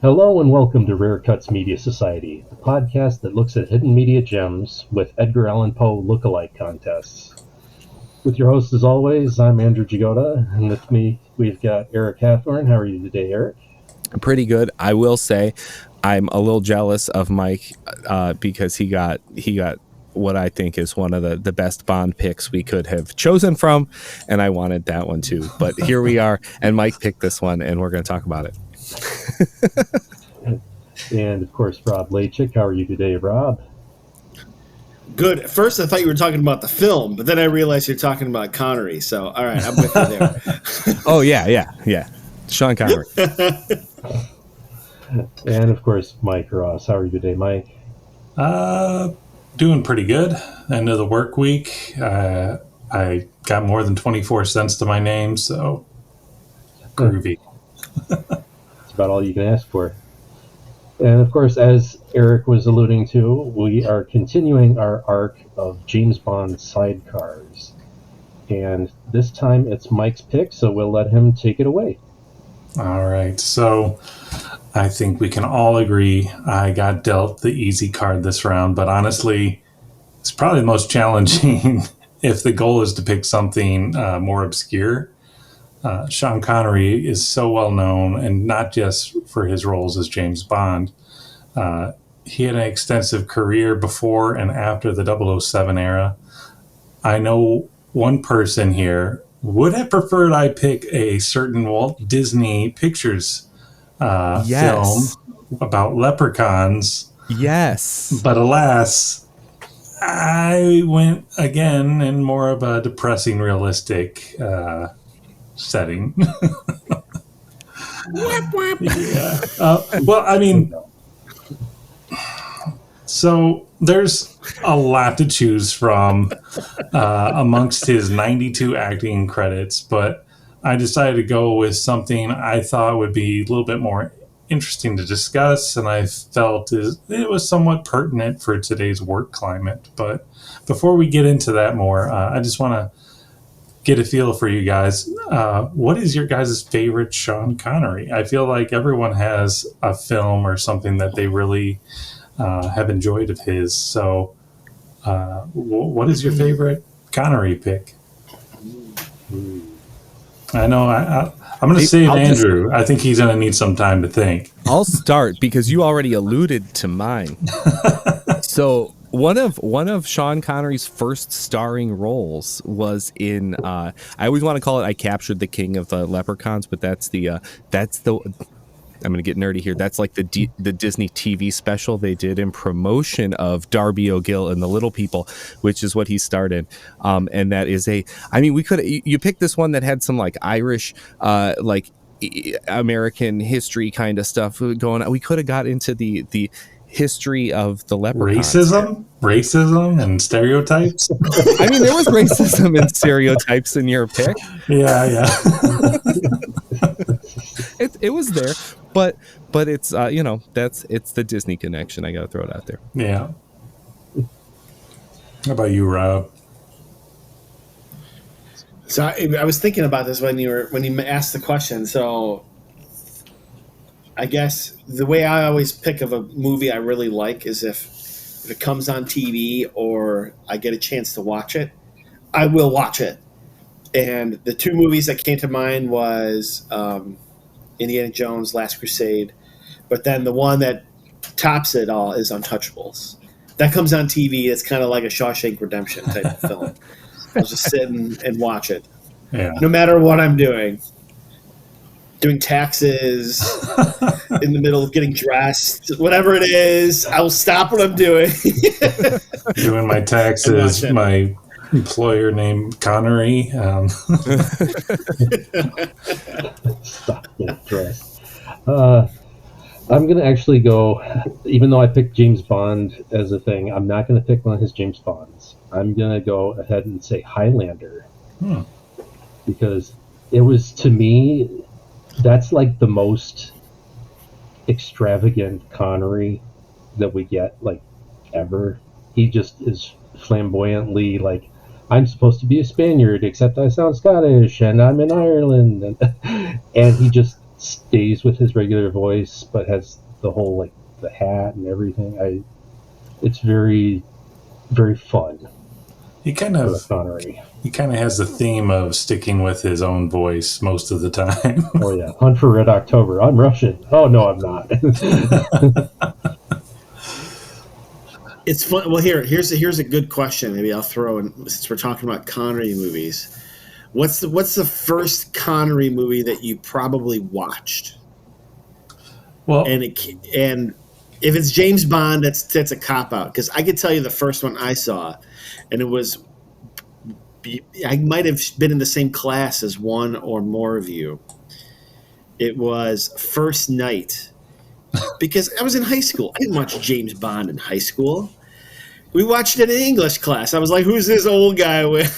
Hello and welcome to Rare Cuts Media Society, a podcast that looks at hidden media gems with Edgar Allan Poe look-alike contests. With your host, as always, I'm Andrew Jagoda, and with me we've got Eric Hathorn. How are you today, Eric? Pretty good. I will say I'm a little jealous of Mike because he got what I think is one of the best Bond picks we could have chosen from, and I wanted that one too. But here we are, and Mike picked this one, and we're going to talk about it. And, of course, Rob Lachik. How are you today, Rob? Good. At first, I thought you were talking about the film, but then I realized you're talking about Connery. So, all right, I'm with you there. Oh, yeah. Sean Connery. And, of course, Mike Ross. How are you today, Mike? Doing pretty good. End of the work week. I got more than 24 cents to my name, so groovy. That's about all you can ask for. And, of course, as Eric was alluding to, we are continuing our arc of James Bond Sidecars. And this time it's Mike's pick, so we'll let him take it away. All right. So I think we can all agree I got dealt the easy card this round, but honestly, it's probably the most challenging if the goal is to pick something more obscure. Sean Connery is so well known, and not just for his roles as James Bond. He had an extensive career before and after the 007 era. I know one person here would have preferred I pick a certain Walt Disney Pictures film about leprechauns. Yes. But alas, I went again in more of a depressing, realistic setting. Yeah. Well, I mean, so there's a lot to choose from amongst his 92 acting credits, but I decided to go with something I thought would be a little bit more interesting to discuss, and I felt it was somewhat pertinent for today's work climate. But before we get into that more, I just want to get a feel for you guys. What is your guys' favorite Sean Connery? I feel like everyone has a film or something that they really have enjoyed of his. So what is your favorite Connery pick? I know I'm going to save Andrew. I think he's going to need some time to think. I'll start because you already alluded to mine. So one of Sean Connery's first starring roles was in I always want to call it I Captured the King of the Leprechauns, but that's the I'm going to get nerdy here. That's like the Disney TV special they did in promotion of Darby O'Gill and the Little People, which is what he started. And that is you picked this one that had some like Irish, like American history kind of stuff going on. We could have got into the history of the leprechauns. Racism and stereotypes. I mean, there was racism and stereotypes in your pick. Yeah. It was there, but it's it's the Disney connection. I gotta throw it out there. Yeah. How about you, Rob? So I was thinking about this when you asked the question. So I guess the way I always pick of a movie I really like is if it comes on TV or I get a chance to watch it, I will watch it. And the two movies that came to mind was Indiana Jones, Last Crusade, but then the one that tops it all is Untouchables. That comes on TV. It's kind of like a Shawshank Redemption type of film. I'll just sit and watch it. Yeah. No matter what I'm doing taxes, in the middle of getting dressed, whatever it is, I will stop what I'm doing. Doing my taxes, my employer named Connery. Stop getting dressed. I'm going to actually go, even though I picked James Bond as a thing, I'm not going to pick one of his James Bonds. I'm going to go ahead and say Highlander. Because it was, to me, that's like the most extravagant Connery that we get, like, ever. He just is flamboyantly, like, I'm supposed to be a Spaniard, except I sound Scottish, and I'm in Ireland. And he just stays with his regular voice, but has the whole like the hat and everything. It's very, very fun. He kind for of Connery. he kind of has the theme of sticking with his own voice most of the time. Oh yeah, Hunt for Red October. I'm Russian. Oh no, I'm not. It's fun. Well, here's a good question. Maybe I'll throw in, since we're talking about Connery movies. What's the first Connery movie that you probably watched? Well, And if it's James Bond, that's a cop out, because I could tell you the first one I saw, and it was, I might have been in the same class as one or more of you. It was First Night, because I was in high school. I didn't watch James Bond in high school. We watched it in English class. I was like, "Who's this old guy with?"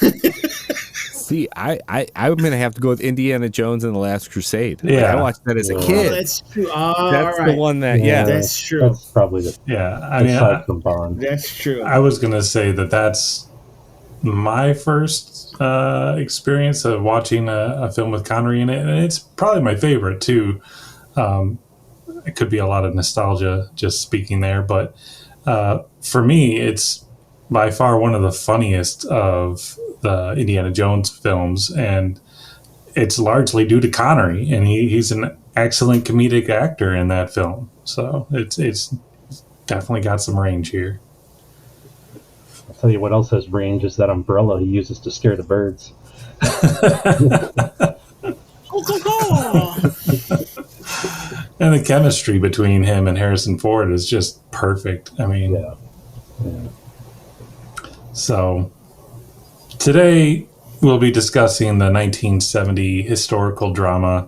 See, I'm gonna have to go with Indiana Jones and the Last Crusade. Yeah. I watched that as a kid. That's true. That's the one that, That's true. That's probably the I mean, aside from Bond. That's true. I was gonna say that's my first experience of watching a film with Connery in it, and it's probably my favorite too. It could be a lot of nostalgia just speaking there, but for me, it's by far one of the funniest of the Indiana Jones films, and it's largely due to Connery, and he's an excellent comedic actor in that film. So it's definitely got some range here. I'll tell you what else has range is that umbrella he uses to scare the birds. And the chemistry between him and Harrison Ford is just perfect. I mean, Yeah. So today we'll be discussing the 1970 historical drama,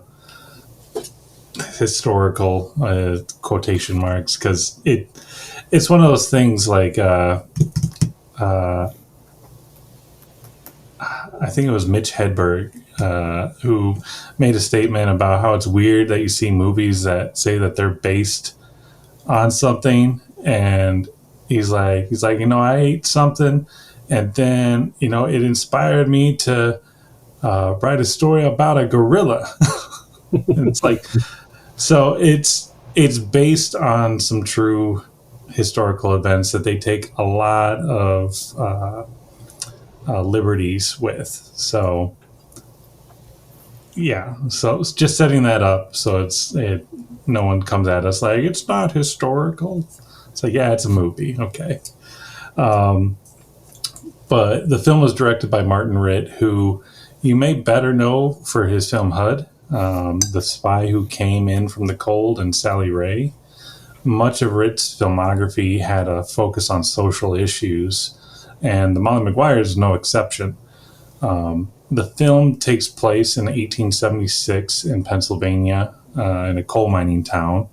historical quotation marks, because it's one of those things like I think it was Mitch Hedberg who made a statement about how it's weird that you see movies that say that they're based on something, and he's like, I ate something, and then it inspired me to write a story about a gorilla. And it's like, so it's based on some true historical events that they take a lot of liberties with. So yeah, so it's just setting that up so no one comes at us like it's not historical. It's like, yeah, it's a movie, okay. But the film was directed by Martin Ritt, who you may better know for his film HUD, The Spy Who Came In From the Cold, and Sally Ray. Much of Ritt's filmography had a focus on social issues, and The Molly Maguires is no exception. The film takes place in 1876 in Pennsylvania, in a coal mining town.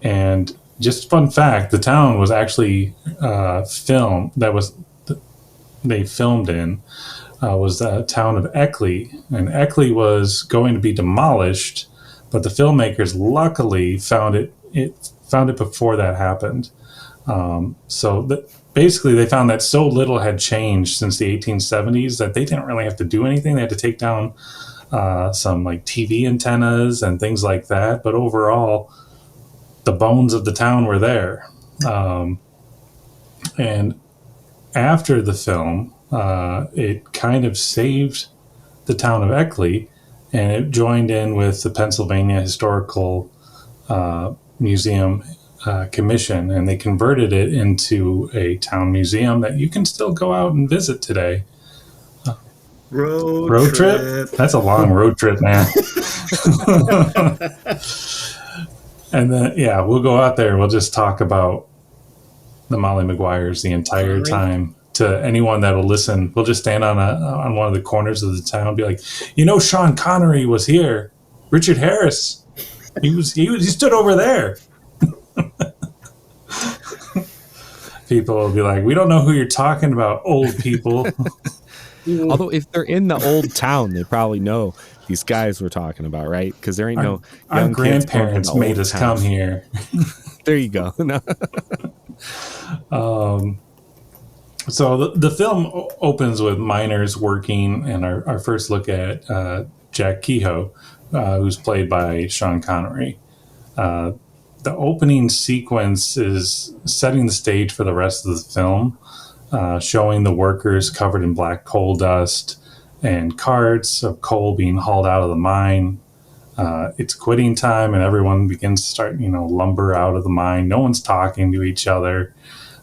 And just fun fact, the town was actually they filmed in was the town of Eckley, and Eckley was going to be demolished, but the filmmakers luckily found it before that happened. Basically, they found that so little had changed since the 1870s that they didn't really have to do anything. They had to take down some like TV antennas and things like that, but overall, the bones of the town were there. And after the film, it kind of saved the town of Eckley, and it joined in with the Pennsylvania Historical Museum Commission, and they converted it into a town museum that you can still go out and visit today. Road trip? That's a long road trip, man. And then, yeah, we'll go out there and we'll just talk about the Molly Maguires the entire time. To anyone that'll listen, we'll just stand on one of the corners of the town and be like, Sean Connery was here. Richard Harris, he stood over there. People will be like, we don't know who you're talking about, old people. Although if they're in the old town, they probably know these guys we're talking about, right? Because there ain't no our young grandparents made us come here. There you go. So the film opens with miners working, and our first look at Jack Kehoe, who's played by Sean Connery. The opening sequence is setting the stage for the rest of the film, showing the workers covered in black coal dust and carts of coal being hauled out of the mine. It's quitting time, and everyone begins to start, lumber out of the mine. No one's talking to each other.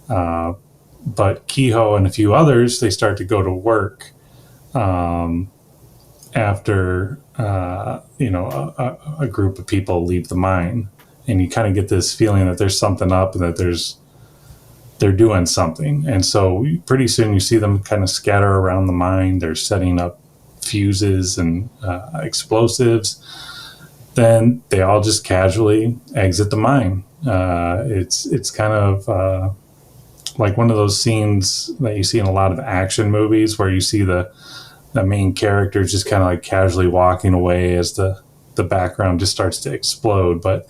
But Kehoe and a few others, they start to go to work after, a group of people leave the mine. And you kind of get this feeling that there's something up and that they're doing something. And so pretty soon you see them kind of scatter around the mine. They're setting up fuses and explosives. Then they all just casually exit the mine. It's kind of like one of those scenes that you see in a lot of action movies where you see the main character just kind of like casually walking away as the background just starts to explode. But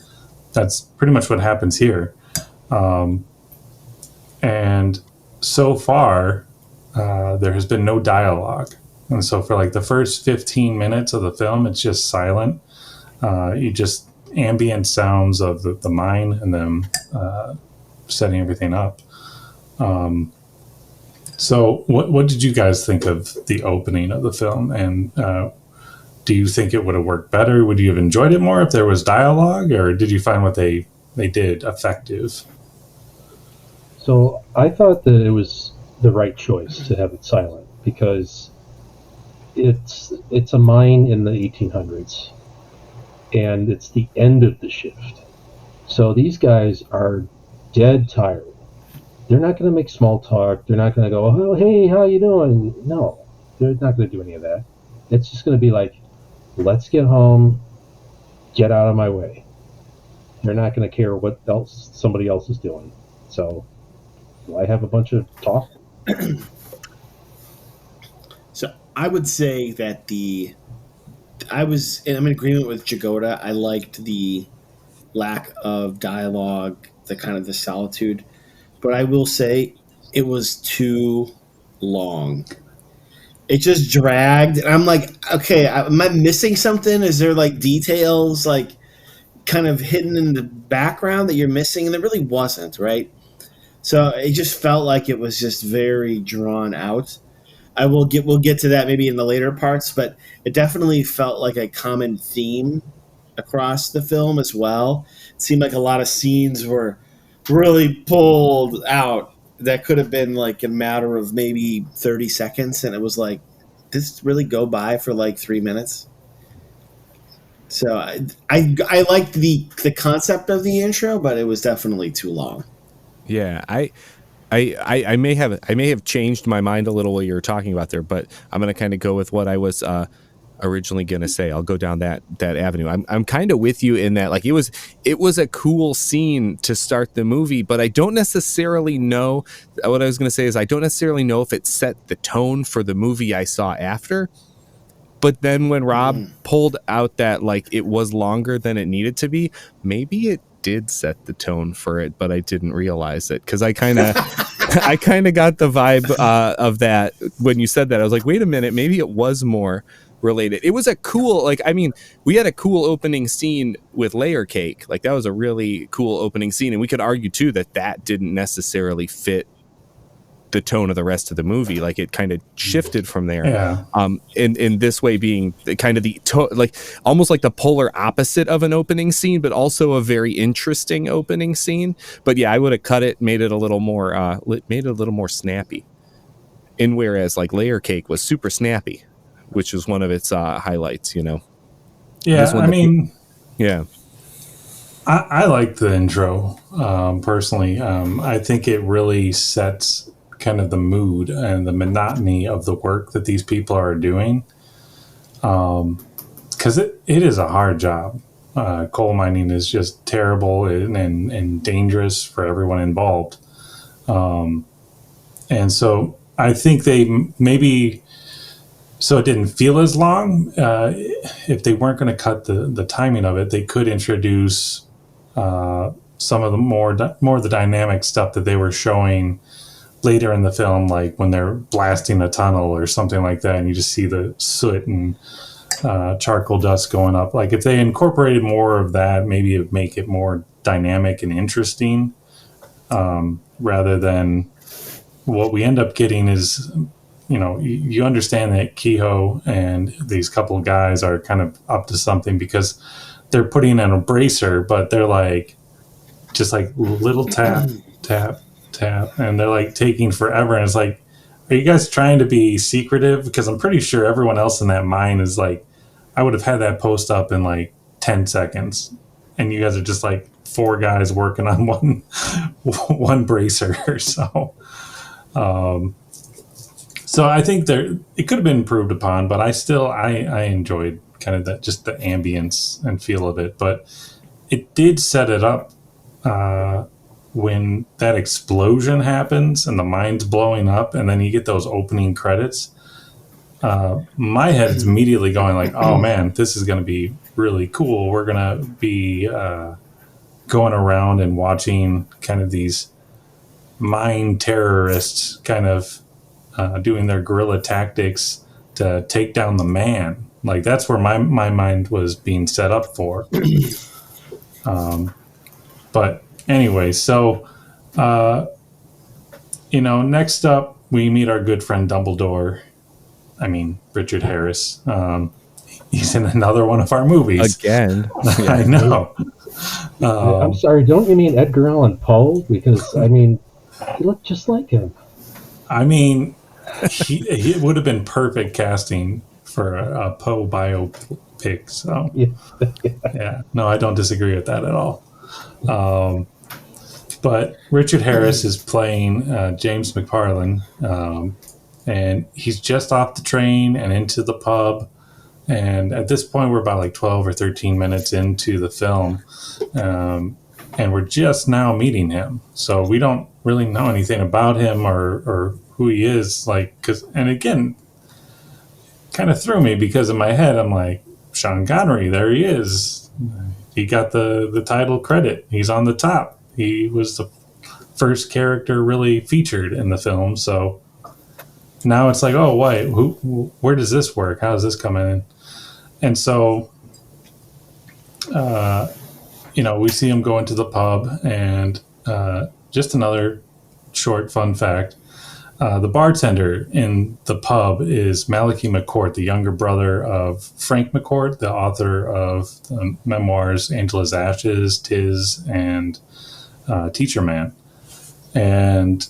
that's pretty much what happens here. And so far, there has been no dialogue. And so for like the first 15 minutes of the film, it's just silent. You just ambient sounds of the mine and them setting everything up. So what did you guys think of the opening of the film? And do you think it would have worked better? Would you have enjoyed it more if there was dialogue, or did you find what they did effective? So I thought that it was the right choice to have it silent, because it's a mine in the 1800s, and it's the end of the shift. So these guys are dead tired. They're not going to make small talk. They're not going to go, oh, hey, how you doing? No, they're not going to do any of that. It's just going to be like, let's get home, get out of my way. They're not going to care what else somebody else is doing. So I have a bunch of talk. So I would say that I'm in agreement with Jagoda. I liked the lack of dialogue, the solitude. But I will say it was too long. It just dragged. And I'm like, okay, am I missing something? Is there like details like kind of hidden in the background that you're missing? And there really wasn't, right? So it just felt like it was just very drawn out. We'll get to that maybe in the later parts, but it definitely felt like a common theme across the film as well. It seemed like a lot of scenes were really pulled out that could have been like a matter of maybe 30 seconds, and it was like, this really go by for like 3 minutes. So I liked the concept of the intro, but it was definitely too long. Yeah, I may have changed my mind a little while you were talking about there, but I'm going to kind of go with what I was originally going to say. I'll go down that avenue. I'm kind of with you in that, like, it was a cool scene to start the movie, but I don't necessarily know what I was going to say is I don't necessarily know if it set the tone for the movie I saw after. But then when Rob pulled out that, like, it was longer than it needed to be, maybe it did set the tone for it, but I didn't realize it, because I kind of got the vibe of that when you said that. I was like, wait a minute, maybe it was more related. It was a cool, like, I mean, we had a cool opening scene with Layer Cake. Like, that was a really cool opening scene, and we could argue too that didn't necessarily fit the tone of the rest of the movie. Like, it kind of shifted from there. Yeah. In this way being kind of like almost like the polar opposite of an opening scene, but also a very interesting opening scene. But yeah, I would have cut it, made it a little more snappy. And whereas like Layer Cake was super snappy, which was one of its highlights, you know. Yeah, yeah. I like the intro personally. I think it really sets kind of the mood and the monotony of the work that these people are doing, because it is a hard job. Coal mining is just terrible and dangerous for everyone involved, and so I think they maybe, so it didn't feel as long, if they weren't going to cut the timing of it, they could introduce some of the more of the dynamic stuff that they were showing later in the film, like when they're blasting a tunnel or something like that, and you just see the soot and charcoal dust going up. Like if they incorporated more of that, maybe it would make it more dynamic and interesting, rather than what we end up getting is, you understand that Kehoe and these couple of guys are kind of up to something because they're putting in a bracer, but they're like, just like little tap, tap, tap, and they're like taking forever. And it's like, are you guys trying to be secretive? Because I'm pretty sure everyone else in that mine is like, I would have had that post up in like 10 seconds. And you guys are just like 4 guys working on one bracer. So, so I think it could have been improved upon, but I enjoyed kind of that, just the ambience and feel of it. But it did set it up when that explosion happens and the mine's blowing up, and then you get those opening credits. My head is immediately going like, oh man, this is going to be really cool. We're going to be going around and watching kind of these mine terrorists kind of doing their guerrilla tactics to take down the man. Like that's where my mind was being set up for. But anyway, so next up we meet our good friend Dumbledore. I mean Richard Harris. He's in another one of our movies again. I know. I'm sorry, don't you mean Edgar Allan Poe? Because I mean, he looked just like him. I mean, he would have been perfect casting for a Poe biopic. So yeah, no, I don't disagree with that at all. But Richard Harris is playing James McFarlane, and he's just off the train and into the pub. And at this point, we're about like 12 or 13 minutes into the film, and we're just now meeting him. So we don't really know anything about him or who he is. And again, kind of threw me because in my head, I'm like, Sean Connery, there he is. He got the title credit. He's on the top. He was the first character really featured in the film. So now it's like, oh, wait, where does this work? How does this come in? And so, we see him go into the pub, and just another short fun fact. The bartender in the pub is Malachi McCourt, the younger brother of Frank McCourt, the author of the memoirs Angela's Ashes, Tis, and Teacher Man. And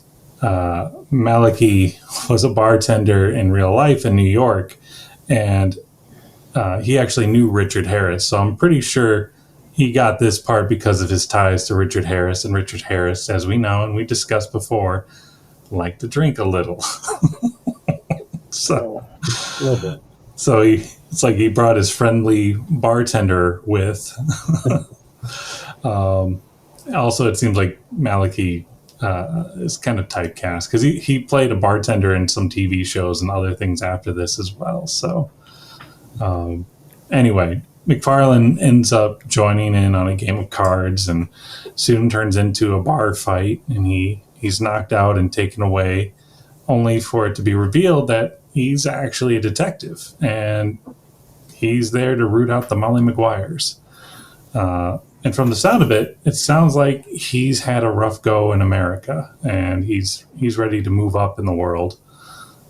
Malachi was a bartender in real life in New York, and he actually knew Richard Harris. So I'm pretty sure he got this part because of his ties to Richard Harris. And Richard Harris, as we know and we discussed before, liked to drink a little. So it's like he brought his friendly bartender with. Also, it seems like Malachi is kind of typecast because he played a bartender in some TV shows and other things after this as well. So anyway, McFarlane ends up joining in on a game of cards and soon turns into a bar fight, and he's knocked out and taken away, only for it to be revealed that he's actually a detective and he's there to root out the Molly Maguires. And from the sound of it, it sounds like he's had a rough go in America and he's ready to move up in the world,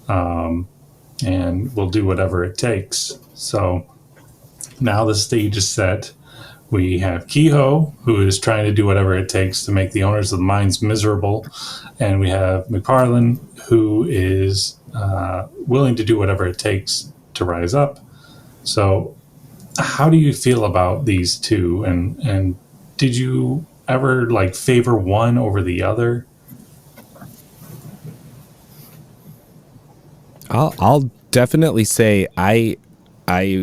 and will do whatever it takes. So now the stage is set. We have Kehoe, who is trying to do whatever it takes to make the owners of the mines miserable. And we have McFarlane, who is willing to do whatever it takes to rise up. So how do you feel about these two? And did you ever favor one over the other? I'll definitely say I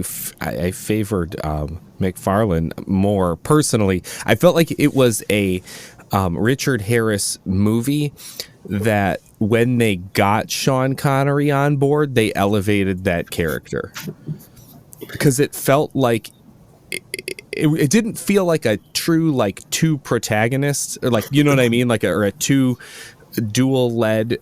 favored McFarlane more personally. I felt like it was a Richard Harris movie that when they got Sean Connery on board, they elevated that character because it felt like it didn't feel like a true two protagonists or you know what I mean, or a two dual led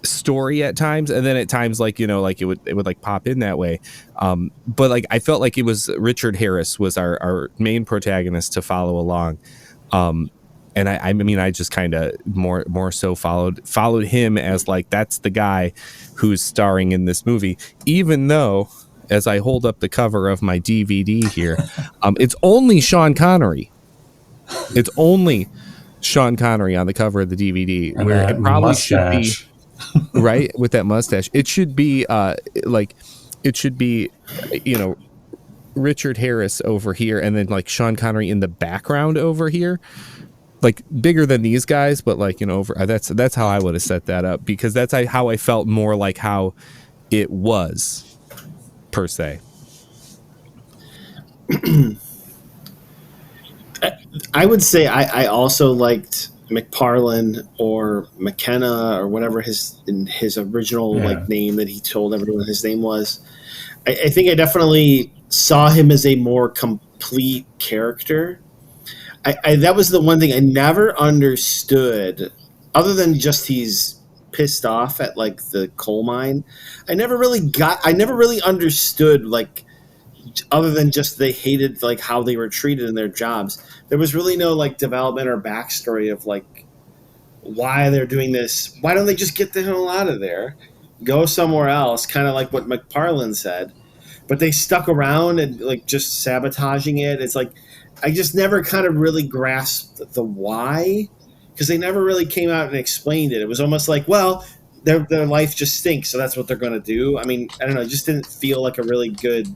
story at times, and then at times like like it would like pop in that way, but like I felt like it was Richard Harris was our main protagonist to follow along, and I mean I just kind of more so followed him as like that's the guy who's starring in this movie, even though as I hold up the cover of my DVD here, it's only Sean Connery. It's only Sean Connery on the cover of the DVD, And where that it probably mustache. should be right with that mustache. It should be Richard Harris over here, and then like Sean Connery in the background over here, like bigger than these guys, but like over. That's how I would have set that up, because that's how I felt more like how it was per se. I would say I also liked McParlin or McKenna or whatever his original like name that he told everyone his name was. I think I definitely saw him as a more complete character. That was the one thing I never understood, other than just he's pissed off at like the coal mine. I never really understood, like, other than just they hated like how they were treated in their jobs. There was really no like development or backstory of like why they're doing this. Why don't they just get the hell out of there, go somewhere else? Kind of like what McParlin said, but they stuck around and like just sabotaging it. It's like I just never kind of really grasped the why, because they never really came out and explained it. It was almost like, well, their life just stinks, so that's what they're going to do. I mean, I don't know. It just didn't feel like a really good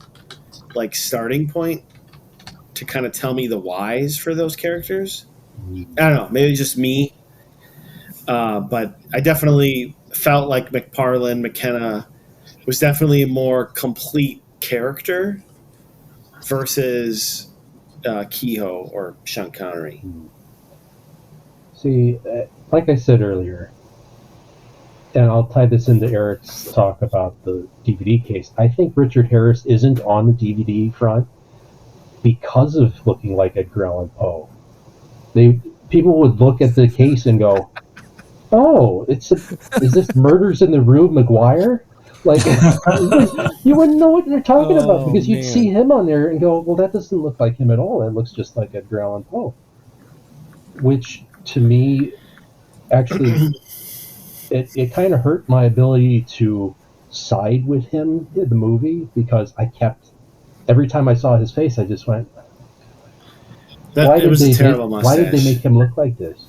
like starting point to kind of tell me the whys for those characters. I don't know, maybe just me, but I definitely felt like McKenna was definitely a more complete character versus Kehoe or Sean Connery. See, like I said earlier, and I'll tie this into Eric's talk about the DVD case, I think Richard Harris isn't on the DVD front because of looking like Edgar Allan Poe. People would look at the case and go, "Oh, is this Murders in the Rue Maguire?" Like, you wouldn't know what you're talking about, because you'd see him on there and go, "Well, that doesn't look like him at all. It looks just like Edgar Allan Poe," which to me actually it kind of hurt my ability to side with him in the movie, because I kept, every time I saw his face, I just went, why did they make him look like this?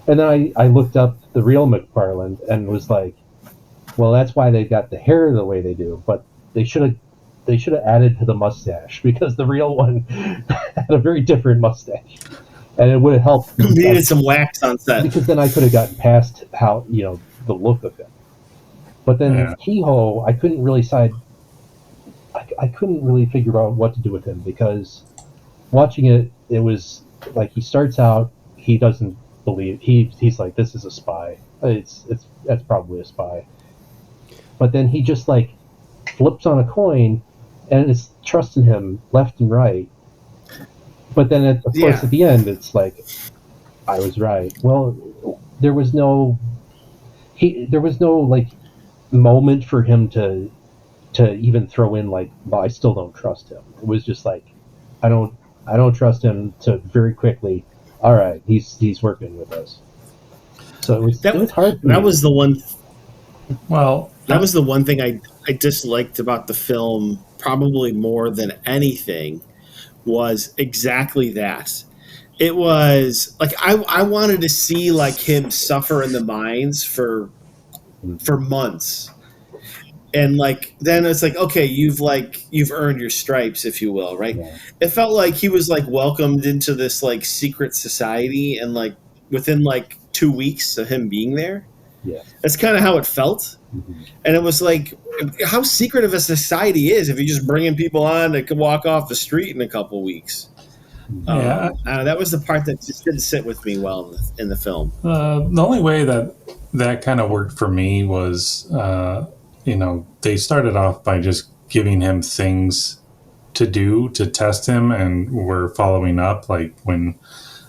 And then I looked up the real McParlin and was like, well, that's why they got the hair the way they do, but they should have added to the mustache, because the real one had a very different mustache, and it would have helped. Needed some wax on set, because then I could have gotten past how the look of him. But then Kehoe, I couldn't really I couldn't really figure out what to do with him, because watching it was like he starts out, he doesn't believe, he's like, this is a spy. That's probably a spy. But then he just like flips on a coin and is trusting him left and right. But then of course at the end it's like, I was right. Well, there was no like moment for him to even throw in like, well, I still don't trust him. It was just like, I don't trust him, to very quickly, all right, he's working with us. So it was hard. That was the one. Well, that was the one thing I disliked about the film, probably more than anything, was exactly that. It was like I wanted to see like him suffer in the mines for months, and like then it's like, okay, you've earned your stripes, if you will, right? Yeah. It felt like he was like welcomed into this like secret society, and like within like 2 weeks of him being there, that's kind of how it felt. Mm-hmm. And it was like, how secretive a society is if you're just bringing people on that can walk off the street in a couple weeks. That was the part that just didn't sit with me well in the film. The only way that kind of worked for me was, they started off by just giving him things to do to test him, and were following up, like when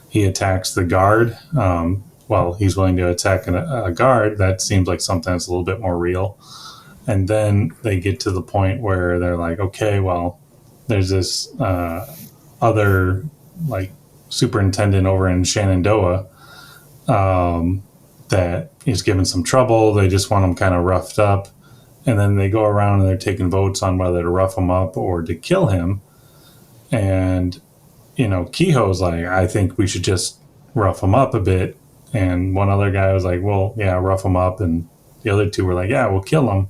he attacks the guard. well, he's willing to attack a guard. That seems like something that's a little bit more real. And then they get to the point where they're like, okay, well, there's this other like superintendent over in Shenandoah that is giving some trouble. They just want him kind of roughed up. And then they go around and they're taking votes on whether to rough him up or to kill him. And, you know, Kehoe's like, I think we should just rough him up a bit. And one other guy was like, well, yeah, rough him up. And the other two were like, yeah, we'll kill him.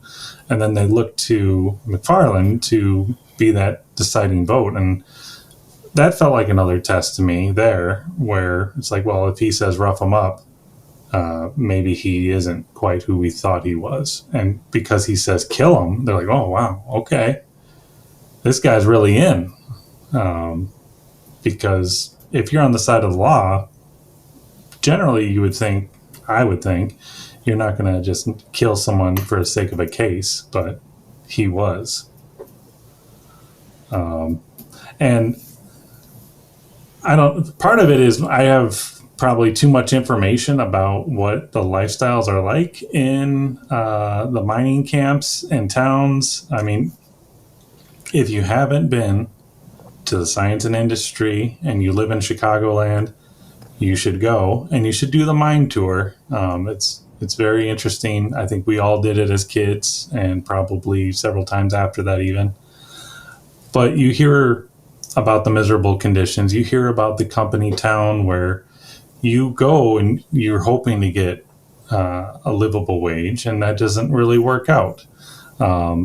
And then they looked to McFarlane to be that deciding vote. And that felt like another test to me there, where it's like, well, if he says rough him up, maybe he isn't quite who we thought he was. And because he says kill him, they're like, oh, wow, okay. This guy's really in. Because if you're on the side of the law, generally I would think, you're not going to just kill someone for the sake of a case, but he was. And part of it is I have probably too much information about what the lifestyles are like in the mining camps and towns. I mean, if you haven't been to the science and industry and you live in Chicagoland, you should go and you should do the mine tour. It's very interesting. I think we all did it as kids and probably several times after that even. But you hear about the miserable conditions. You hear about the company town where you go and you're hoping to get a livable wage, and that doesn't really work out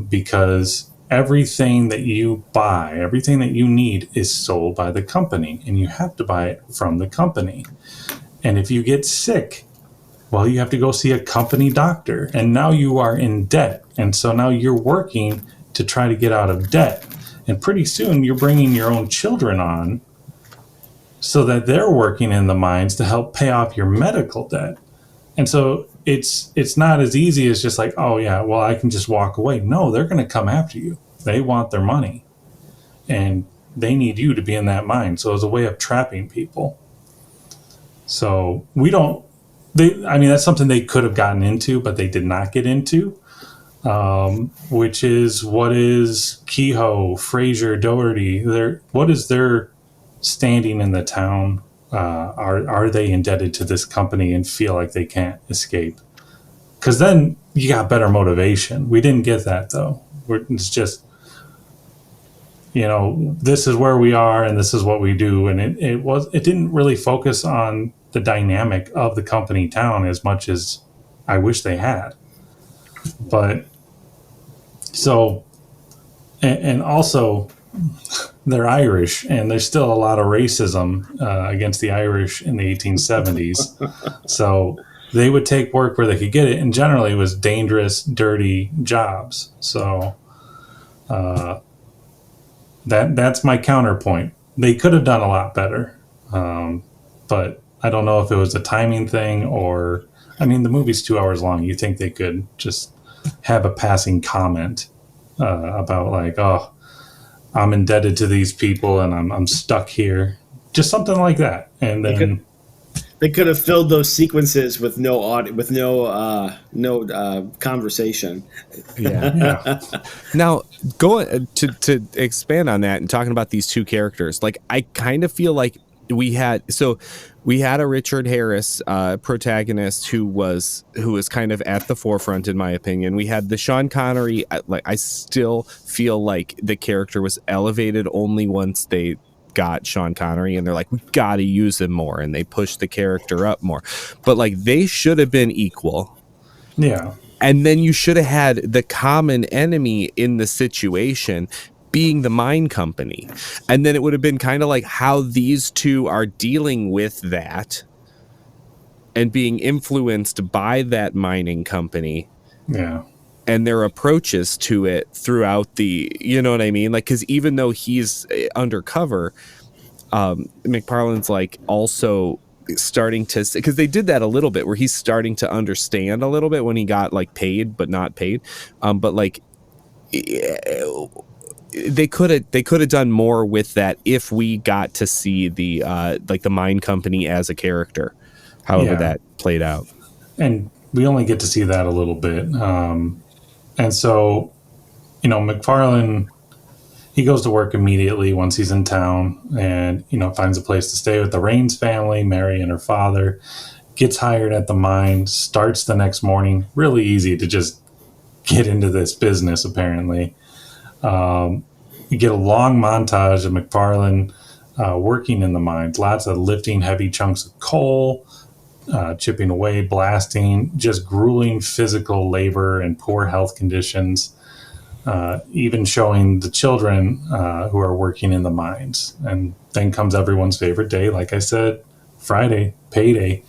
because everything that you buy, everything that you need is sold by the company, and you have to buy it from the company. And if you get sick, well, you have to go see a company doctor, and now you are in debt. And so now you're working to try to get out of debt. And pretty soon you're bringing your own children on so that they're working in the mines to help pay off your medical debt. And so it's not as easy as just like, oh yeah, well, I can just walk away. No, they're going to come after you. They want their money and they need you to be in that mine. So it's a way of trapping people. So that's something they could have gotten into, but they did not get into, which is what is Kehoe, Fraser, Doherty, what is their standing in the town? Are they indebted to this company and feel like they can't escape? Because then you got better motivation. We didn't get that though. It's just, this is where we are and this is what we do. And it didn't really focus on the dynamic of the company town as much as I wish they had. But so, and also they're Irish, and there's still a lot of racism against the Irish in the 1870s. So they would take work where they could get it, and generally it was dangerous, dirty jobs. So that's my counterpoint. They could have done a lot better, but I don't know if it was a timing thing or, the movie's 2 hours long. You think they could just have a passing comment about like, oh, I'm indebted to these people and I'm stuck here. Just something like that. And then they could have filled those sequences with no conversation. Yeah. Now, going to expand on that and talking about these two characters, like I kind of feel like we had a Richard Harris protagonist who was kind of at the forefront, in my opinion. We had the Sean Connery. I still feel like the character was elevated only once they got Sean Connery, and they're like, we got to use him more, and they pushed the character up more. But like, they should have been equal. Yeah. And then you should have had the common enemy in the situation being the mine company, and then it would have been kind of like how these two are dealing with that and being influenced by that mining company, and their approaches to it throughout the, you know what I mean? Like, because even though he's undercover, McFarlane's like also starting to, because they did that a little bit where he's starting to understand a little bit when he got like paid but not paid, but like they could have done more with that if we got to see the like the mine company as a character. however that played out. And we only get to see that a little bit. And so, McFarlane, he goes to work immediately once he's in town and, finds a place to stay with the Raines family, Mary and her father, gets hired at the mine, starts the next morning. Really easy to just get into this business, apparently. You get a long montage of McFarlane working in the mines, lots of lifting heavy chunks of coal, chipping away, blasting, just grueling physical labor and poor health conditions, even showing the children who are working in the mines. And then comes everyone's favorite day, like I said, Friday, payday.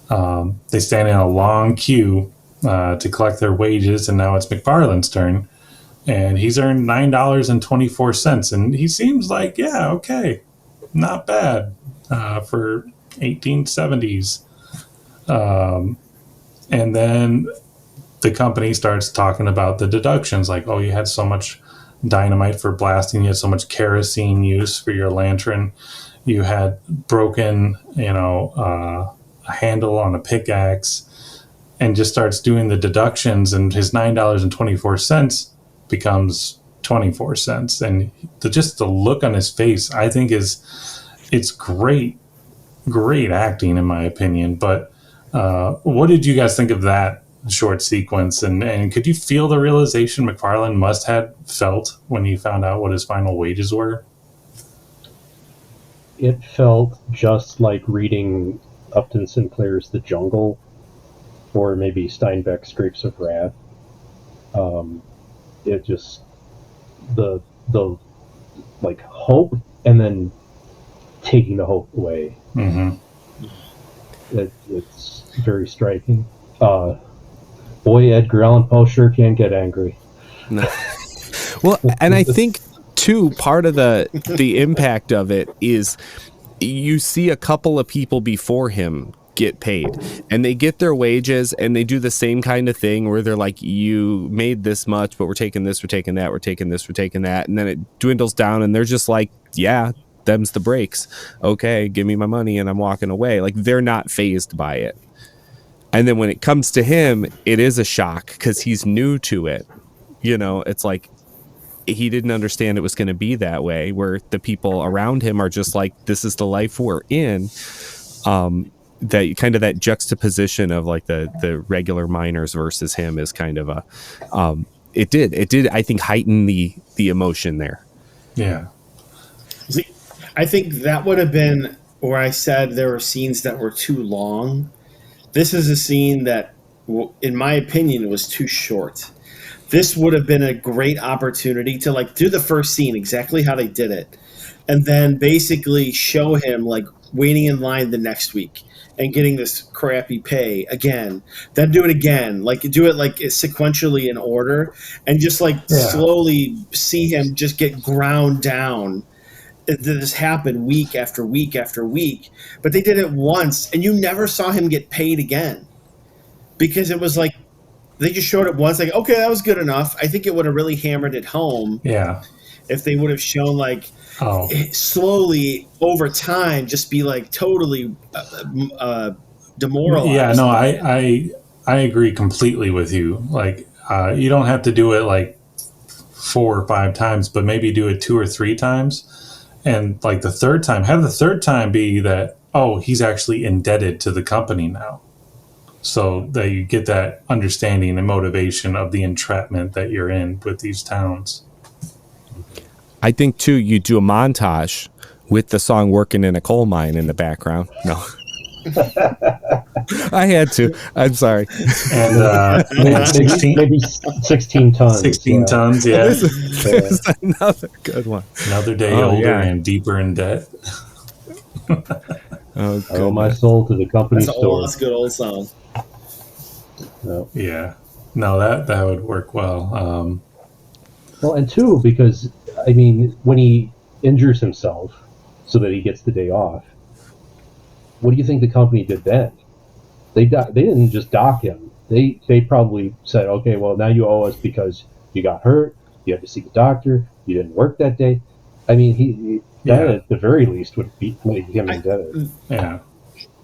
They stand in a long queue to collect their wages, and now it's McFarlane's turn. And he's earned $9.24, and he seems like, okay, not bad for 1870s. And then the company starts talking about the deductions, like, you had so much dynamite for blasting, you had so much kerosene use for your lantern, you had broken, a handle on a pickaxe, and just starts doing the deductions, and his $9.24 becomes 24 cents. And just the look on his face, I think it's great acting, in my opinion. But what did you guys think of that short sequence? And could you feel the realization McFarlane must have felt when he found out what his final wages were? It felt just like reading Upton Sinclair's The Jungle, or maybe Steinbeck's Grapes of Wrath. It just the like hope, and then taking the hope away. Mm-hmm. It's very striking. Boy, Edgar Allan Poe sure can get angry. Well, and I think too, part of the impact of it is you see a couple of people before him get paid, and they get their wages, and they do the same kind of thing where they're like, you made this much, but we're taking this, we're taking that, we're taking this, we're taking that, and then it dwindles down, and they're just like, yeah, them's the breaks. Okay, give me my money, and I'm walking away. Like, they're not fazed by it. And then when it comes to him, it is a shock because he's new to it. It's like he didn't understand it was going to be that way, where the people around him are just like, this is the life we're in. That kind of that juxtaposition of like the regular miners versus him is kind of it did I think heighten the emotion there. Yeah. See, I think that would have been where I said there were scenes that were too long. This is a scene that, in my opinion, was too short. This would have been a great opportunity to like do the first scene exactly how they did it, and then basically show him like waiting in line the next week and getting this crappy pay again, then do it again, like do it like sequentially in order, and just like slowly see him just get ground down. This happened week after week after week, but they did it once, and you never saw him get paid again, because it was like they just showed it once, like, okay, that was good enough. I think it would have really hammered it home. Yeah. If they would have shown like slowly over time, just be like totally demoralized. Yeah, no, I agree completely with you. Like, you don't have to do it like 4 or 5 times, but maybe do it 2 or 3 times. And like the third time, have the third time be that, he's actually indebted to the company now. So that you get that understanding and motivation of the entrapment that you're in with these towns. I think too, you do a montage with the song "Working in a Coal Mine" in the background. No, I had to. I'm sorry. And maybe 16 tons. 16 tons, yeah. This is another good one. Another day older and deeper in debt. I owe my soul to the company store. That's a good old song. No. Yeah. No, that would work well. Well, and two, because I mean, when he injures himself so that he gets the day off, what do you think the company did then? They didn't just dock him. They probably said, okay, well, now you owe us because you got hurt, you had to see the doctor, you didn't work that day. I mean, that at the very least would make him indebted. Yeah.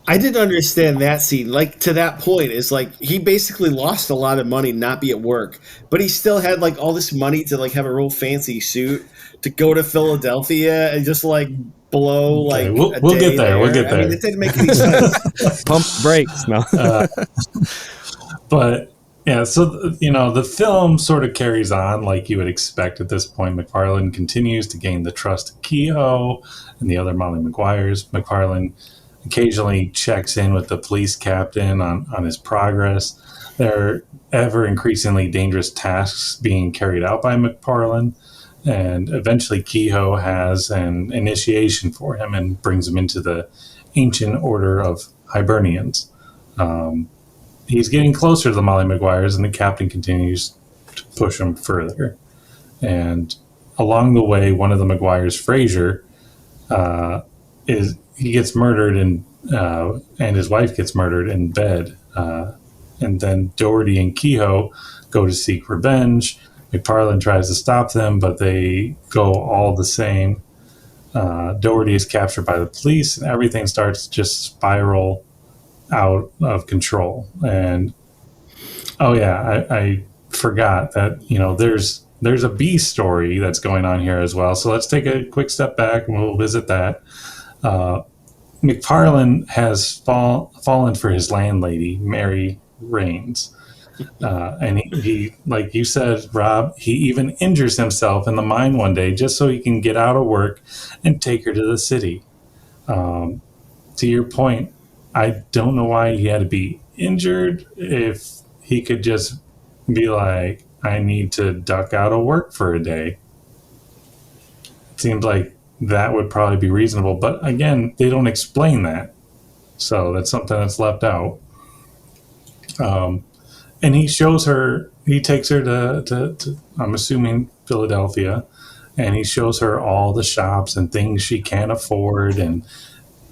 I didn't understand that scene. Like, to that point, is like he basically lost a lot of money not be at work, but he still had like all this money to like have a real fancy suit to go to Philadelphia and just like blow Okay, like a we'll get day there. there. We'll get I mean, there. it didn't make any sense. Pump brakes. No. But yeah, so the film sort of carries on like you would expect at this point. McFarlane continues to gain the trust of Kehoe and the other Molly Maguires. McFarlane occasionally checks in with the police captain on his progress. There are ever increasingly dangerous tasks being carried out by McFarlane, and eventually Kehoe has an initiation for him and brings him into the ancient order of Hibernians. He's getting closer to the Molly Maguires, and the captain continues to push him further. And along the way, one of the Maguires, Fraser, he gets murdered, and his wife gets murdered in bed. And then Doherty and Kehoe go to seek revenge. McFarlane tries to stop them, but they go all the same. Doherty is captured by the police, and everything starts to just spiral out of control. And I forgot that there's a B story that's going on here as well. So let's take a quick step back and we'll visit that. McFarlane has fallen for his landlady, Mary Raines. And he, like you said, Rob, he even injures himself in the mine one day just so he can get out of work and take her to the city. To your point, I don't know why he had to be injured if he could just be like, I need to duck out of work for a day. It seems like that would probably be reasonable. But again, they don't explain that. So that's something that's left out. And he takes her to I'm assuming Philadelphia, and he shows her all the shops and things she can't afford, and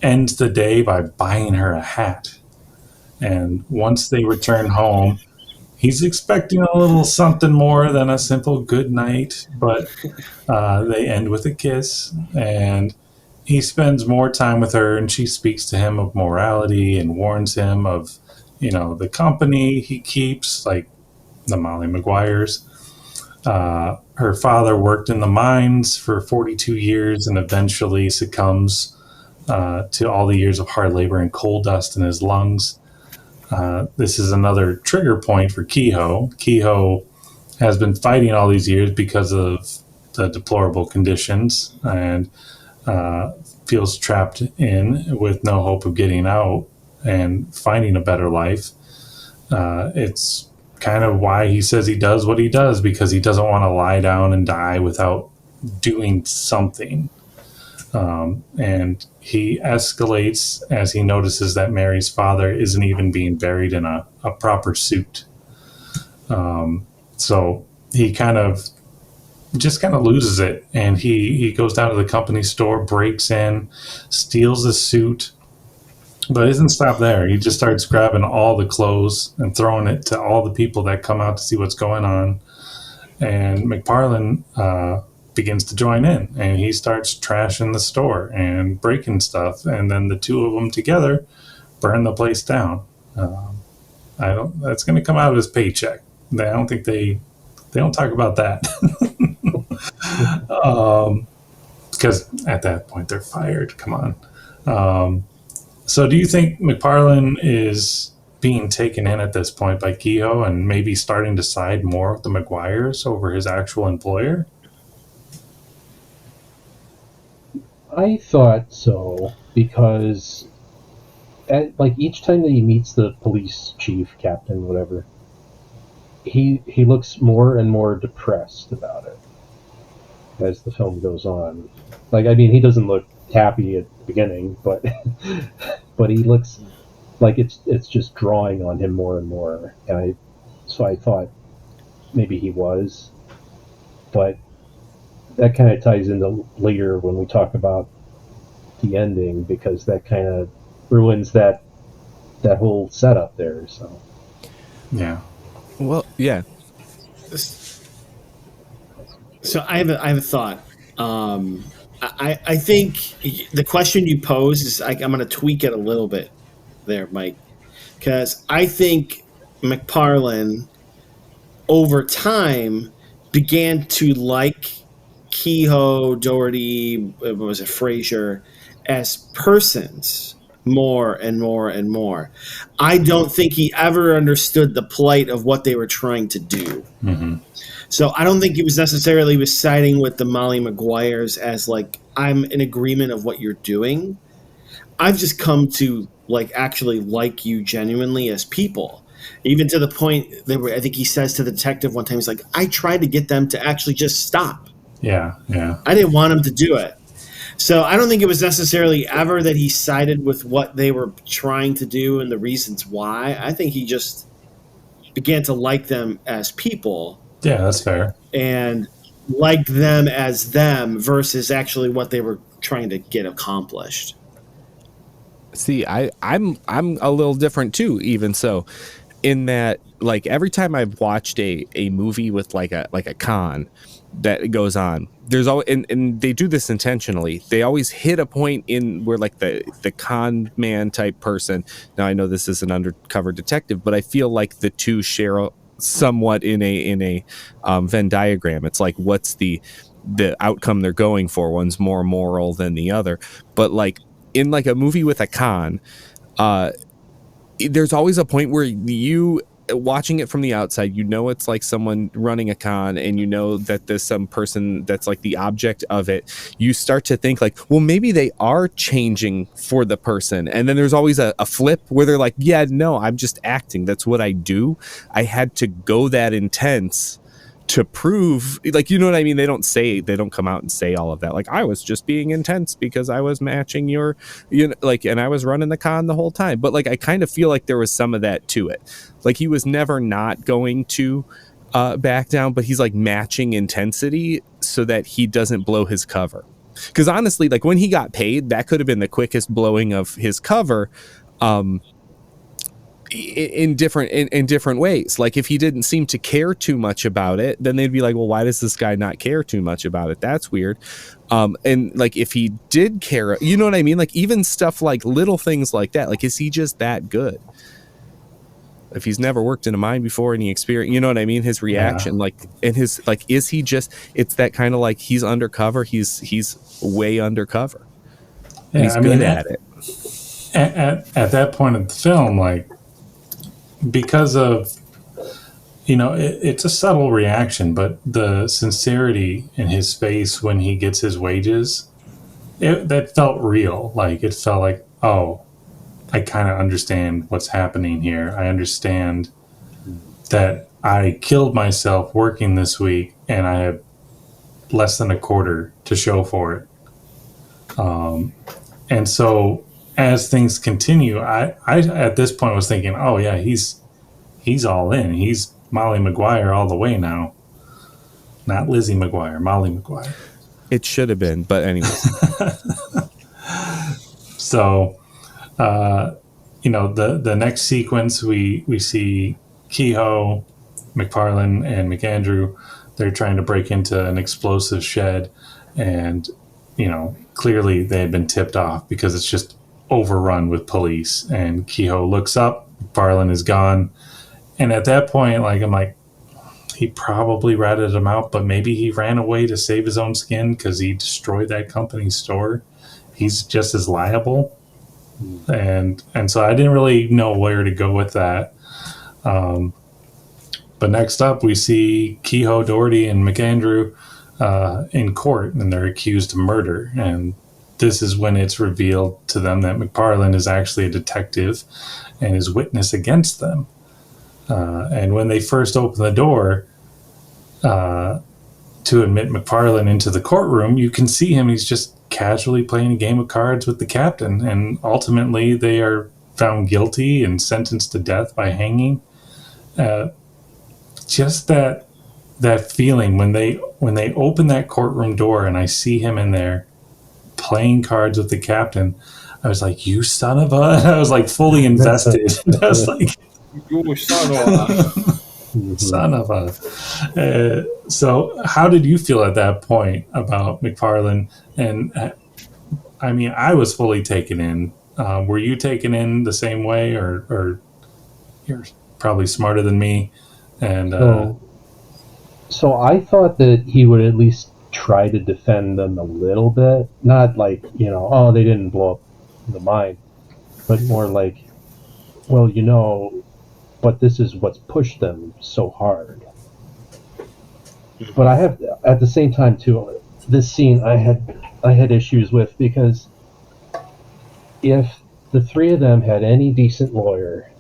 ends the day by buying her a hat. And once they return home, he's expecting a little something more than a simple good night, but they end with a kiss, and he spends more time with her, and she speaks to him of morality and warns him of the company he keeps, like the Molly Maguires. Her father worked in the mines for 42 years and eventually succumbs to all the years of hard labor and coal dust in his lungs. This is another trigger point for Kehoe. Kehoe has been fighting all these years because of the deplorable conditions and feels trapped in with no hope of getting out and finding a better life. It's kind of why he says he does what he does, because he doesn't want to lie down and die without doing something. And he escalates as he notices that Mary's father isn't even being buried in a proper suit. So he kind of loses it, and he goes down to the company store, breaks in, steals the suit, but isn't stopped there. He just starts grabbing all the clothes and throwing it to all the people that come out to see what's going on. And McFarlane begins to join in, and he starts trashing the store and breaking stuff, and then the two of them together burn the place down. That's going to come out of his paycheck. I don't think they don't talk about that. Because at that point they're fired. Come on. So do you think McFarlane is being taken in at this point by Kehoe and maybe starting to side more with the Maguires over his actual employer? I thought so, because each time that he meets the police chief, captain, whatever, he looks more and more depressed about it as the film goes on. He doesn't look happy at the beginning, but but he looks like it's just drawing on him more and more. And I thought maybe he was, but that kind of ties into later when we talk about the ending, because that kind of ruins that whole setup there. So yeah. Well, yeah. So I have a thought. I think the question you pose is I'm going to tweak it a little bit. there, Mike, because I think McParlane over time began to like Kehoe, Doherty, what was it, Frazier, as persons more and more and more. I don't think he ever understood the plight of what they were trying to do. Mm-hmm. So I don't think he was necessarily siding with the Molly Maguires as like, I'm in agreement of what you're doing. I've just come to like actually like you genuinely as people. Even to the point that I think he says to the detective one time, he's like, I tried to get them to actually just stop. Yeah. I didn't want him to do it. So I don't think it was necessarily ever that he sided with what they were trying to do and the reasons why. I think he just began to like them as people. Yeah, that's fair. And like them as them versus actually what they were trying to get accomplished. See, I'm a little different too, even so, in that like every time I've watched a movie with like a con that goes on, there's always and they do this intentionally. They always hit a point in where like the con man type person. Now I know this is an undercover detective, but I feel like the two share somewhat in a Venn diagram. It's like what's the outcome they're going for. One's more moral than the other, but like in like a movie with a con, there's always a point where you watching it from the outside, you know, it's like someone running a con and you know that there's some person that's like the object of it. You start to think like, well, maybe they are changing for the person. And then there's always a flip where they're like, yeah, no, I'm just acting. That's what I do. I had to go that intense to prove, like, you know what I mean? They don't come out and say all of that. Like, I was just being intense because I was matching your, you know, like, and I was running the con the whole time. But like, I kind of feel like there was some of that to it. Like he was never not going to back down, but he's like matching intensity so that he doesn't blow his cover. Because honestly, like when he got paid, that could have been the quickest blowing of his cover. In different ways. Like if he didn't seem to care too much about it, then they'd be like, well, why does this guy not care too much about it? That's weird. And like if he did care, you know what I mean? Like even stuff like little things like that, like is he just that good? If he's never worked in a mine before and he experienced, you know what I mean? His reaction, like, and his, like, is he just, it's that kind of like, he's undercover. He's way undercover. Yeah, he's good at it. At that point of the film, like, because of, you know, it's a subtle reaction, but the sincerity in his face when he gets his wages, that felt real. Like, it felt like, oh, I kind of understand what's happening here. I understand that I killed myself working this week and I have less than a quarter to show for it. And so as things continue, I at this point was thinking, oh yeah, he's all in. He's Molly Maguire all the way now. Not Lizzie Maguire, Molly Maguire. It should have been, but anyway. So, you know, the next sequence we see Kehoe, McParlane, and McAndrew. They're trying to break into an explosive shed, and you know, clearly they had been tipped off because it's just overrun with police. And Kehoe looks up, McParlane is gone, and at that point, like I'm like, he probably ratted him out, but maybe he ran away to save his own skin because he destroyed that company's store. He's just as liable. And so I didn't really know where to go with that. But next up, we see Kehoe, Doherty, and McAndrew in court, and they're accused of murder. And this is when it's revealed to them that McParlane is actually a detective and is witness against them. And when they first open the door to admit McParlane into the courtroom, you can see him. He's just casually playing a game of cards with the captain, and ultimately they are found guilty and sentenced to death by hanging. Just that feeling when they open that courtroom door and I see him in there playing cards with the captain, I was like, you son of a, I was like fully invested. I was like, you son of a. Son of a. So how did you feel at that point about McParlane? And I mean, I was fully taken in Were you taken in the same way, or you're probably smarter than me? And so I thought that he would at least try to defend them a little bit, not like, oh, they didn't blow up the mine, but more like, well, but this is what's pushed them so hard. But I have, at the same time too, this scene I had issues with, because if the three of them had any decent lawyer,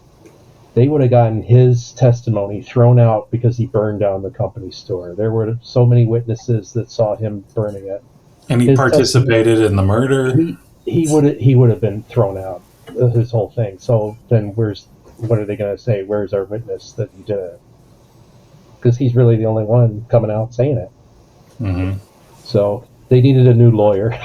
they would have gotten his testimony thrown out because he burned down the company store. There were so many witnesses that saw him burning it. And he participated in the murder. He would have been thrown out, his whole thing. So then what are they going to say? Where's our witness that he did it? Because he's really the only one coming out saying it. Mm-hmm. So they needed a new lawyer.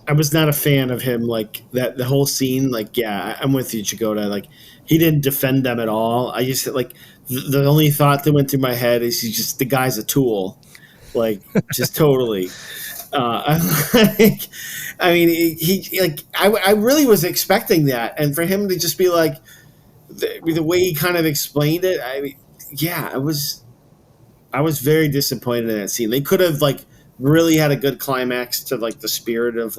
I was not a fan of him, like that. The whole scene, like, yeah, I'm with you, Chigoda. Like, he didn't defend them at all. I just the only thought that went through my head is the guy's a tool, like, just totally. I mean, I really was expecting that, and for him to just be like the way he kind of explained it. I mean, yeah, I was very disappointed in that scene. They could have really had a good climax to the spirit of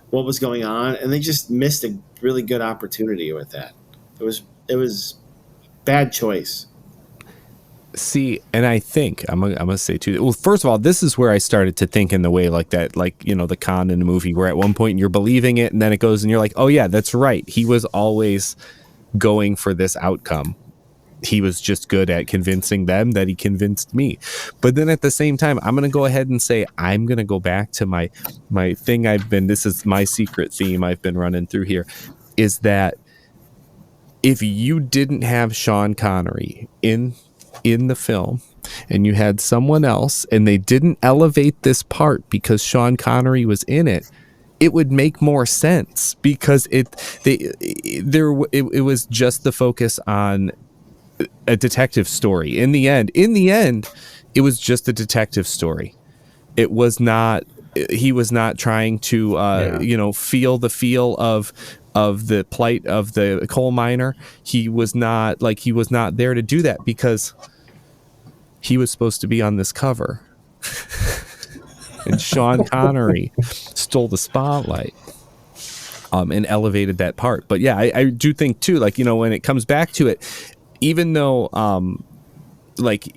what was going on, and they just missed a really good opportunity with that. It was bad choice. See, and I think I'm gonna say too. Well, first of all, this is where I started to think in the way that, the con in the movie, where at one point you're believing it, and then it goes, and you're like, oh yeah, that's right. He was always going for this outcome. He was just good at convincing them that he convinced me. But then at the same time, I'm going to go ahead and say, I'm going to go back to my thing. This is my secret theme I've been running through here, is that if you didn't have Sean Connery in the film and you had someone else and they didn't elevate this part because Sean Connery was in it, it would make more sense, because it was just the focus on a detective story. In the end, it was just a detective story. It was not. He was not trying to, feel the feel of the plight of the coal miner. He was not there to do that, because he was supposed to be on this cover, and Sean Connery stole the spotlight. And elevated that part. But yeah, I do think too, when it comes back to it, even though,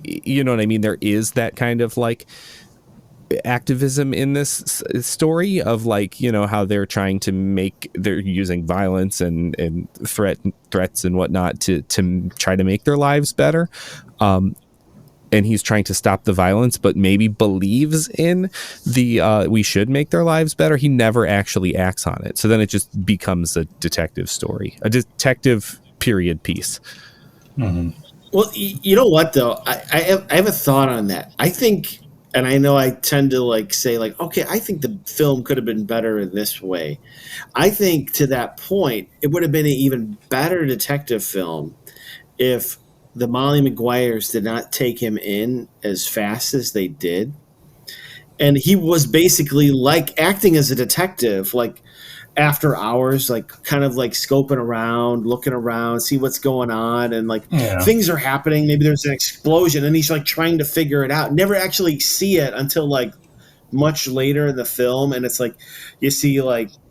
you know what I mean, there is that kind of activism in this story of how they're trying to they're using violence and threats and whatnot to try to make their lives better. And he's trying to stop the violence, but maybe believes in we should make their lives better. He never actually acts on it. So then it just becomes a detective story, a detective period piece. Mm-hmm. Well, you know what, though? I have a thought on that. I think, and I know I tend to say okay, I think the film could have been better in this way. I think to that point, it would have been an even better detective film if the Molly Maguires did not take him in as fast as they did. And he was basically acting as a detective, after hours, kind of scoping around, looking around, see what's going on. And things are happening. Maybe there's an explosion and he's trying to figure it out. Never actually see it until much later in the film. And it's you see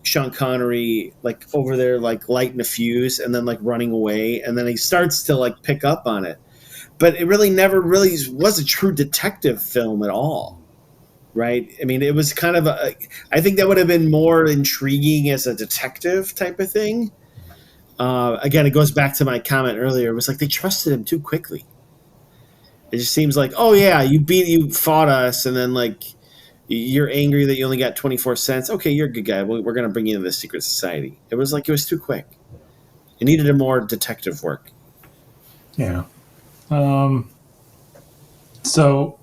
Sean Connery over there lighting a fuse and then running away, and then he starts to pick up on it. But it really never really was a true detective film at all, right? I mean, it was kind of I think that would have been more intriguing as a detective type of thing. Again, it goes back to my comment earlier. It was they trusted him too quickly. It just seems oh yeah, you fought us, and then you're angry that you only got 24 cents. Okay, you're a good guy. We're going to bring you into the secret society. It was it was too quick. It needed a more detective work. Yeah. So,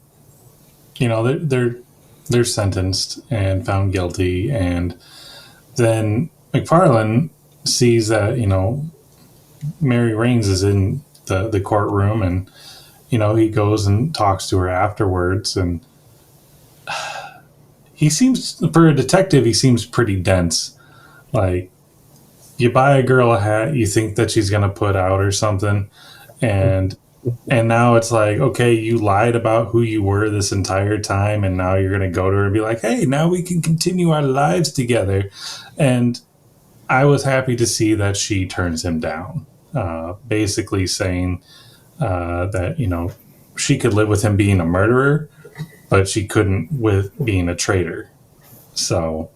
they're sentenced and found guilty, and then McFarlane sees that, Mary Raines is in the courtroom, and, he goes and talks to her afterwards, and he seems, for a detective, he seems pretty dense. Like, you buy a girl a hat, you think that she's going to put out or something, and now it's like, okay, you lied about who you were this entire time, and now you're going to go to her and be like, hey, now we can continue our lives together. And I was happy to see that she turns him down, basically saying that, you know, she could live with him being a murderer, but she couldn't with being a traitor. So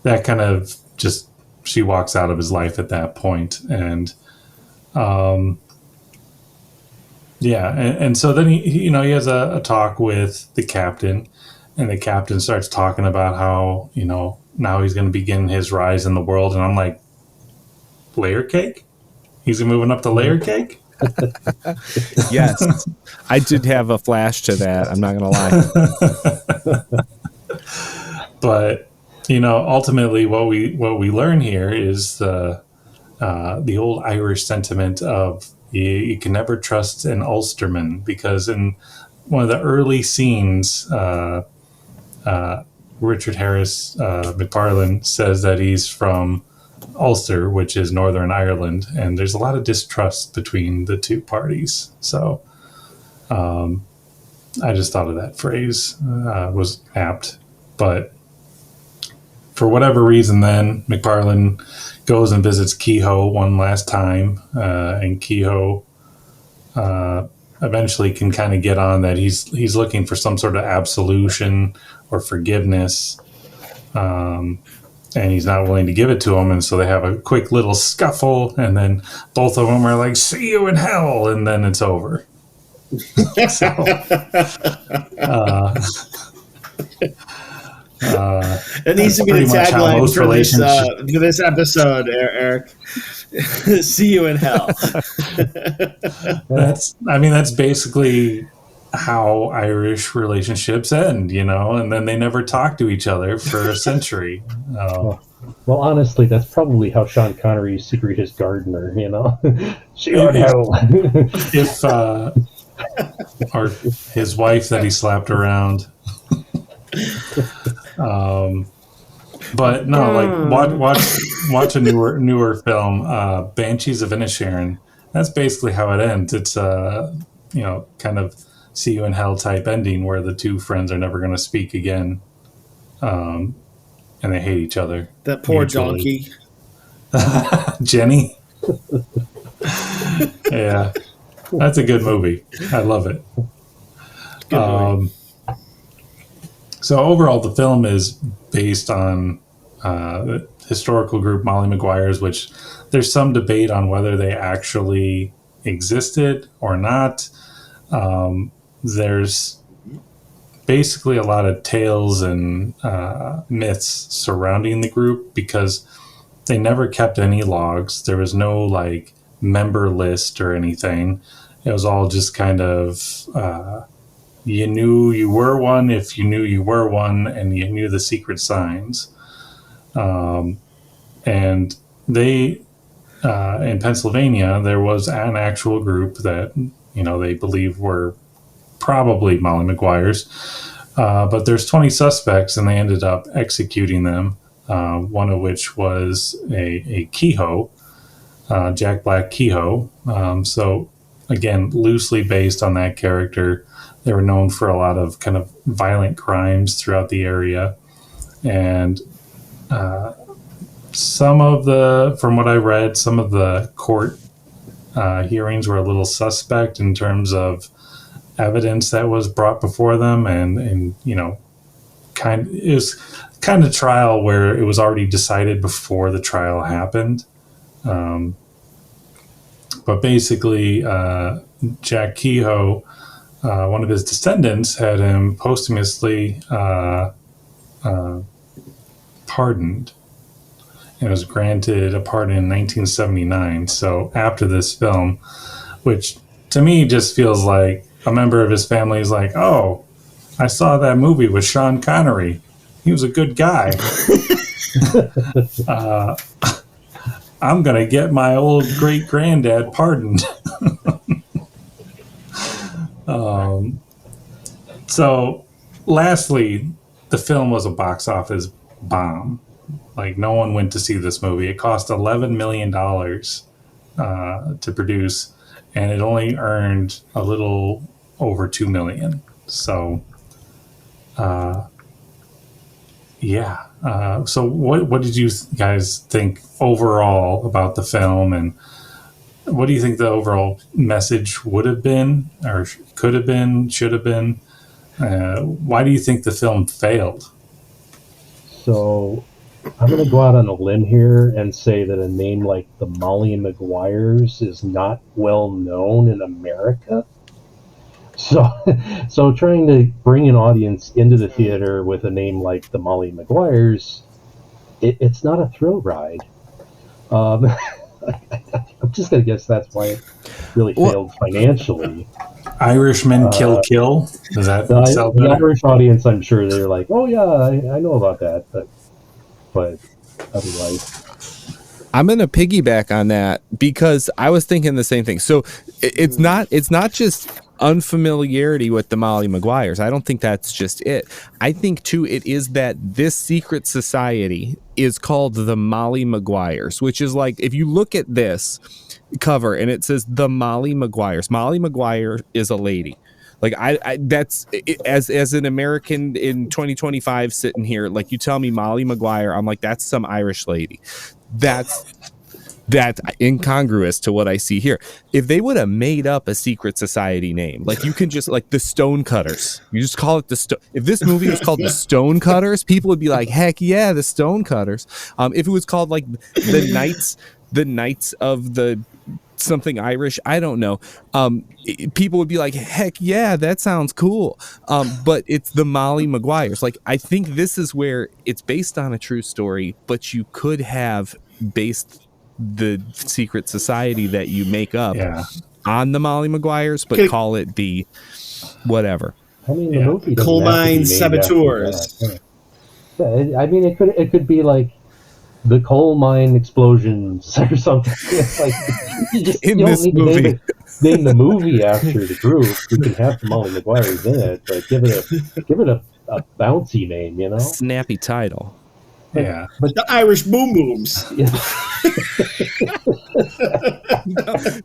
that kind of just, she walks out of his life at that point. And and so then he has a talk with the captain, and the captain starts talking about how, you know, now he's going to begin his rise in the world. And I'm like, layer cake? He's moving up to layer cake? Yes, I did have a flash to that. I'm not going to lie. But, you know, ultimately what we learn here is the old Irish sentiment of you can never trust an Ulsterman, because in one of the early scenes, Richard Harris McFarlane says that he's from Ulster, which is Northern Ireland, and there's a lot of distrust between the two parties. So I just thought of that phrase was apt. But for whatever reason, then McFarlane goes and visits Kehoe one last time, and Kehoe eventually can kind of get on that he's looking for some sort of absolution or forgiveness, and he's not willing to give it to him, and so they have a quick little scuffle, and then both of them are like, "See you in hell," and then it's over. So, it needs to be the tagline for this episode, Eric. See you in hell. That's basically how Irish relationships end, you know, and then they never talk to each other for a century. Well, honestly, that's probably how Sean Connery used to greet his gardener, you know. See you in hell. If or his wife that he slapped around. But no, like watch a newer film, Banshees of Inisherin. That's basically how it ends. It's kind of see you in hell type ending where the two friends are never going to speak again, and they hate each other. That poor donkey, Jenny. Yeah, that's a good movie. I love it. Good movie. So overall, the film is based on the historical group Molly Maguires, which there's some debate on whether they actually existed or not. There's basically a lot of tales and myths surrounding the group because they never kept any logs. There was no like member list or anything. It was all just kind of you knew you were one if you knew you were one, and you knew the secret signs. And they in Pennsylvania, there was an actual group that they believe were probably Molly Maguires, but there's 20 suspects, and they ended up executing them. One of which was a Kehoe, Jack Black Kehoe. So again, loosely based on that character. They were known for a lot of kind of violent crimes throughout the area, and from what I read, some of the court hearings were a little suspect in terms of evidence that was brought before them, and it was kind of trial where it was already decided before the trial happened. But basically, Jack Kehoe, one of his descendants, had him posthumously pardoned, and was granted a pardon in 1979. So after this film, which to me just feels like a member of his family is like, oh, I saw that movie with Sean Connery. He was a good guy. I'm going to get my old great-granddad pardoned. So lastly, the film was a box office bomb. Like, no one went to see this movie. It cost $11 million to produce, and it only earned a little over $2 million. So, yeah. So what did you guys think overall about the film, and what do you think the overall message would have been, or could have been, should have been? Why do you think the film failed? So I'm going to go out on a limb here and say that a name like the Molly Maguires is not well known in America. So trying to bring an audience into the theater with a name like the Molly Maguires, it's not a thrill ride. I'm just going to guess that's why it really failed financially. Irishmen kill. Does that sell better? The Irish audience, I'm sure they're like, oh yeah, I know about that, but otherwise, I'm gonna piggyback on that because I was thinking the same thing. So it's not just unfamiliarity with the Molly Maguires. I don't think that's just it. I think too it is that this secret society is called the Molly Maguires, which is like, if you look at this cover and it says the Molly Maguires. Molly Maguire is a lady. Like I that's as an American in 2025 sitting here, like you tell me Molly Maguire, I'm like, that's some Irish lady. That's incongruous to what I see here. If they would have made up a secret society name, like you can just like the Stonecutters, you just call it if this movie was called the Stonecutters, people would be like, heck yeah, the Stonecutters. If it was called like the Knights of the something Irish, I don't know, people would be like, heck yeah, that sounds cool. But it's the Molly Maguires. Like, I think this is where it's based on a true story, but you could have based the secret society that you make up on the Molly Maguires, but call it the whatever. I mean, the movie Coal mine saboteurs. I mean, it could be like the coal mine explosions or something. It's like you don't need to name the movie after the group. You can have the Molly Maguires in it, but give it a bouncy name, you know, snappy title. Yeah, but the Irish Boom Booms.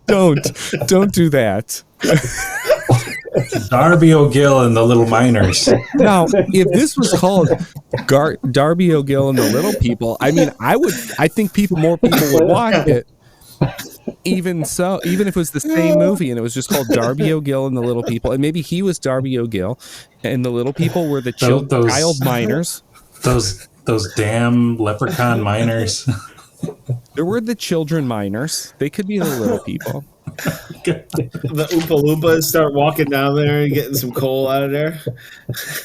Don't do that. Darby O'Gill and the Little Miners. Now, if this was called Darby O'Gill and the Little People, I mean, I think more people would watch it. Even if it was the same movie and it was just called Darby O'Gill and the Little People, and maybe he was Darby O'Gill and the Little People were the child miners. Those damn leprechaun miners. There were the children miners. They could be the little people. The Oompa Loompas start walking down there and getting some coal out of there.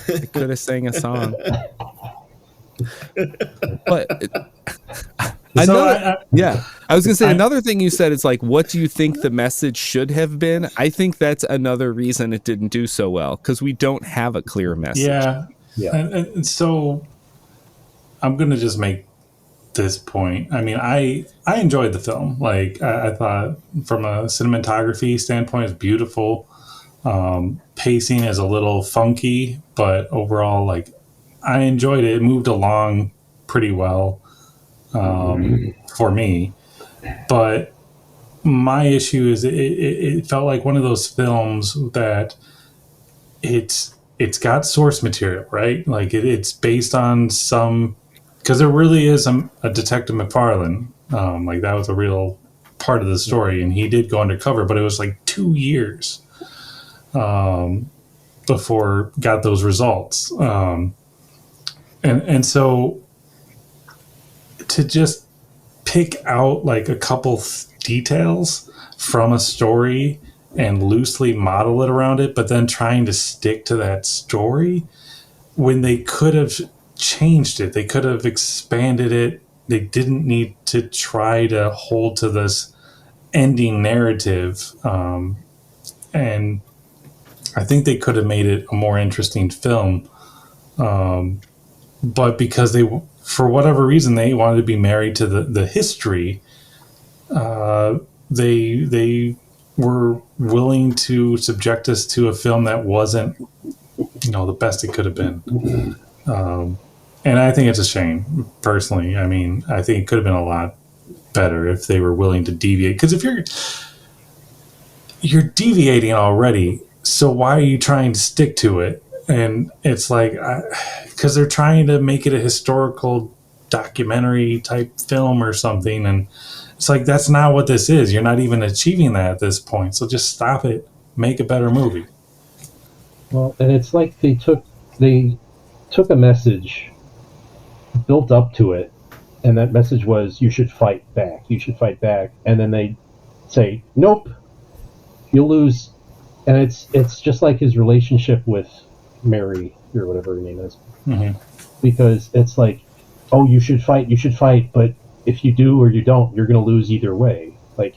They could have sang a song. But I was going to say another thing you said is like, what do you think the message should have been? I think that's another reason it didn't do so well, because we don't have a clear message. Yeah. And so I'm going to just make this point. I mean, I enjoyed the film. Like, I thought from a cinematography standpoint, it's beautiful. Pacing is a little funky, but overall, like, I enjoyed it. It moved along pretty well for me. But my issue is it felt like one of those films that it's got source material, right? Like it's based on some, because there really is a Detective McFarlane. Like that was a real part of the story, and he did go undercover, but it was like 2 years before got those results. And so to just pick out like a couple details from a story and loosely model it around it, but then trying to stick to that story when they could have changed it, they could have expanded it. They didn't need to try to hold to this ending narrative. And I think they could have made it a more interesting film. But because they, for whatever reason, they wanted to be married to the history, they were willing to subject us to a film that wasn't, the best it could have been. And I think it's a shame, personally. I mean, I think it could have been a lot better if they were willing to deviate. Because if you're deviating already, so why are you trying to stick to it? And it's like, because they're trying to make it a historical documentary type film or something, and it's like, that's not what this is. You're not even achieving that at this point. So just stop it. Make a better movie. Well, and it's like they took a message, built up to it, and that message was, you should fight back. You should fight back. And then they say, nope, you'll lose. And it's just like his relationship with Mary, or whatever her name is. Mm-hmm. Because it's like, oh, you should fight, but if you do or you don't, you're going to lose either way. Like,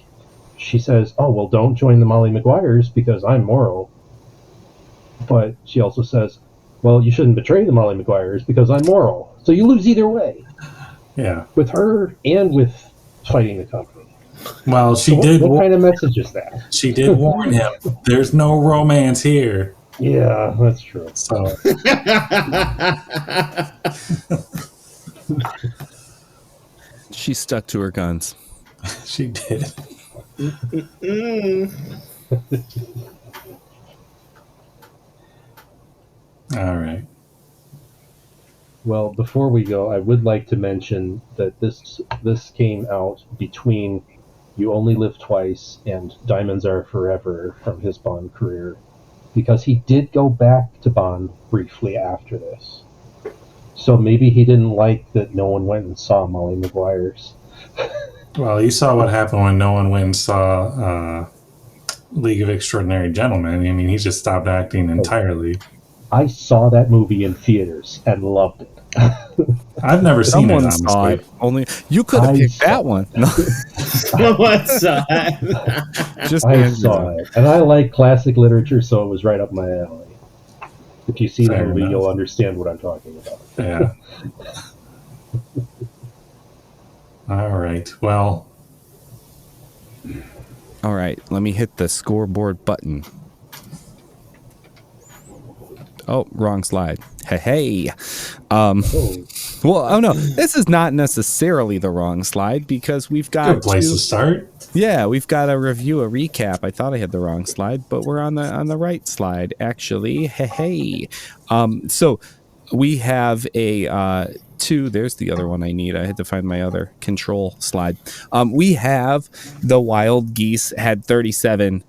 she says, oh, well, don't join the Molly Maguires because I'm moral. But she also says, well, you shouldn't betray the Molly Maguires because I'm moral. So you lose either way. Yeah. With her and with fighting the company. Well, she so did. What kind of message is that? She did warn him. There's no romance here. Yeah, that's true. So. She stuck to her guns. She did. All right. Well, before we go, I would like to mention that this came out between You Only Live Twice and Diamonds Are Forever from his Bond career, because he did go back to Bond briefly after this. So maybe he didn't like that no one went and saw Molly Maguires. Well, you saw what happened when no one went and saw League of Extraordinary Gentlemen. I mean, he just stopped acting entirely. I saw that movie in theaters and loved it. I've never seen it, Someone honestly. saw it. Only you could have picked that one. No. Someone saw it. Just I saw it, and I like classic literature, so it was right up my alley. If you see the Fair movie, enough. you'll understand what I'm talking about. Yeah. All right. Well. All right, let me hit the scoreboard button. Oh, wrong slide. Hey. Well, oh no, this is not necessarily the wrong slide because we've got Good place to start. Yeah, we've got to review a recap. I thought I had the wrong slide, but we're on the right slide actually. Hey. So we have a two. There's the other one I need. I had to find my other control slide. We have The Wild Geese had 37,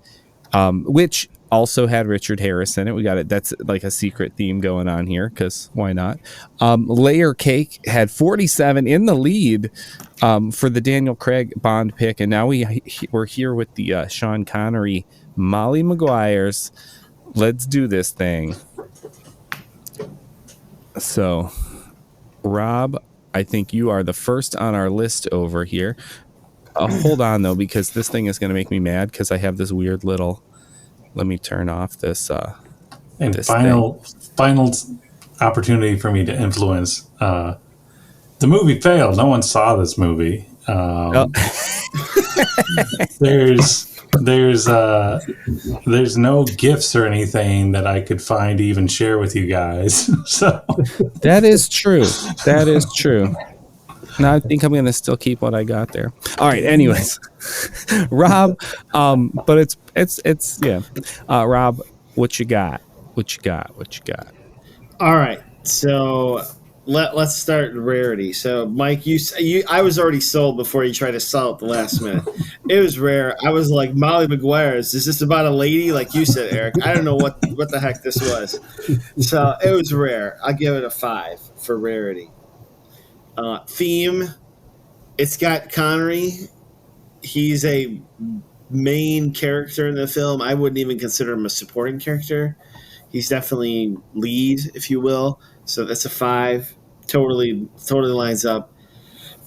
which also had Richard Harris in it. We got it. That's like a secret theme going on here because why not? Layer Cake had 47 in the lead for the Daniel Craig Bond pick, and now we're here with the Sean Connery Molly Maguires. Let's do this thing. So, Rob, I think you are the first on our list over here. Hold on though, because this thing is going to make me mad because I have this weird little. Let me turn off this. And this final opportunity for me to influence. The movie failed. No one saw this movie. There's no gifts or anything that I could find to even share with you guys. So that is true. That is true. Now I think I'm going to still keep what I got there. All right. Anyways, Rob, but it's yeah. Rob, what you got? What you got? All right. So let's start rarity. So Mike, I was already sold before you tried to sell it the last minute. It was rare. I was like, Molly Maguires, is this about a lady? Like you said, Eric. I don't know what the heck this was. So it was rare. I'll give it a 5 for rarity. Theme, it's got Connery. He's a main character in the film. I wouldn't even consider him a supporting character. He's definitely lead, if you will. So that's a 5. Totally lines up.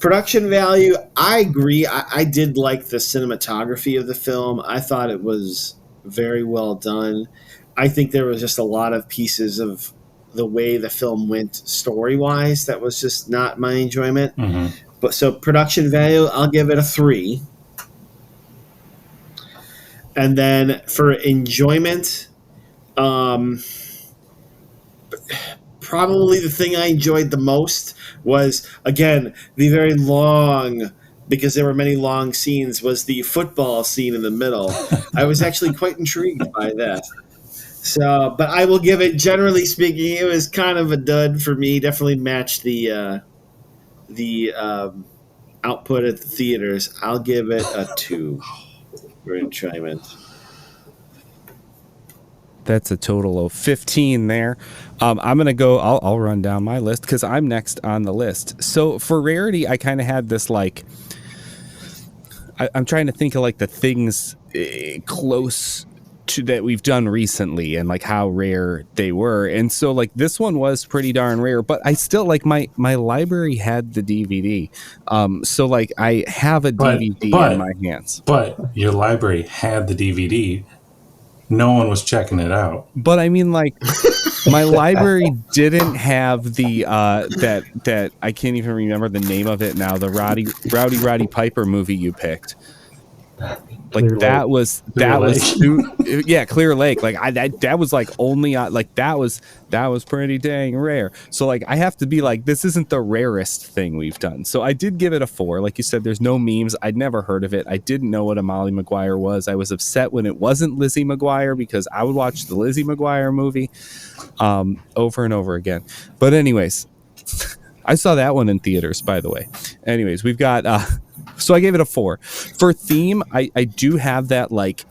Production value, I agree. I did like the cinematography of the film. I thought it was very well done. I think there was just a lot of pieces of the way the film went story-wise that was just not my enjoyment. Mm-hmm. But so production value, I'll give it a 3. And then for enjoyment, probably the thing I enjoyed the most was, again, the very long, because there were many long scenes, was the football scene in the middle. I was actually quite intrigued by that. So, but I will give it, generally speaking, it was kind of a dud for me. Definitely matched the output at the theaters. I'll give it a 2 for enjoyment. That's a total of 15 there. I'm going to go, I'll run down my list because I'm next on the list. So for rarity, I kind of had this like, I'm trying to think of like the things close to that we've done recently and like how rare they were. And so like this one was pretty darn rare, but I still like my library had the DVD. So like I have a DVD in my hands. But your library had the DVD. No one was checking it out. But I mean, like, my library didn't have the that I can't even remember the name of it now. The Rowdy Piper movie you picked. Like Clear that Lake. was yeah, Clear Lake. Like that was like only like that was pretty dang rare. So like I have to be like, this isn't the rarest thing we've done. So I did give it a 4. Like you said, there's no memes. I'd never heard of it. I didn't know what a Molly Maguire was. I was upset when it wasn't Lizzie McGuire because I would watch the Lizzie McGuire movie over and over again. But anyways, I saw that one in theaters, by the way. Anyways, we've got so I gave it a 4. For theme, I do have that, like,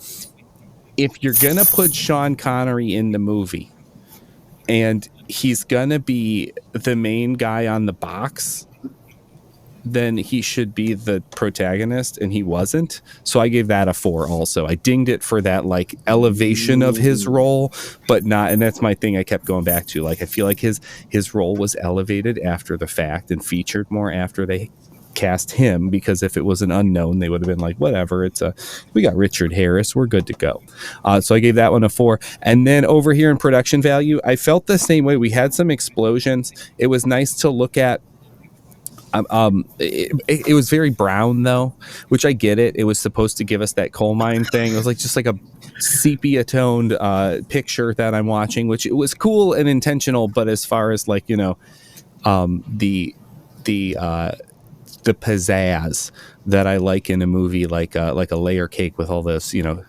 if you're going to put Sean Connery in the movie and he's going to be the main guy on the box, then he should be the protagonist, and he wasn't. So I gave that a 4 also. I dinged it for that, like, elevation of his role, but not, and that's my thing I kept going back to. Like, I feel like his role was elevated after the fact and featured more after they cast him, because if it was an unknown, they would have been like, whatever, we got Richard Harris, we're good to go. So I gave that one a 4. And then over here in production value, I felt the same way. We had some explosions. It was nice to look at. It was very brown though, which I get it. It was supposed to give us that coal mine thing. It was like just like a sepia toned picture that I'm watching, which it was cool and intentional. But as far as like, you know, the pizzazz that I like in a movie, like a layer cake with all this, you know,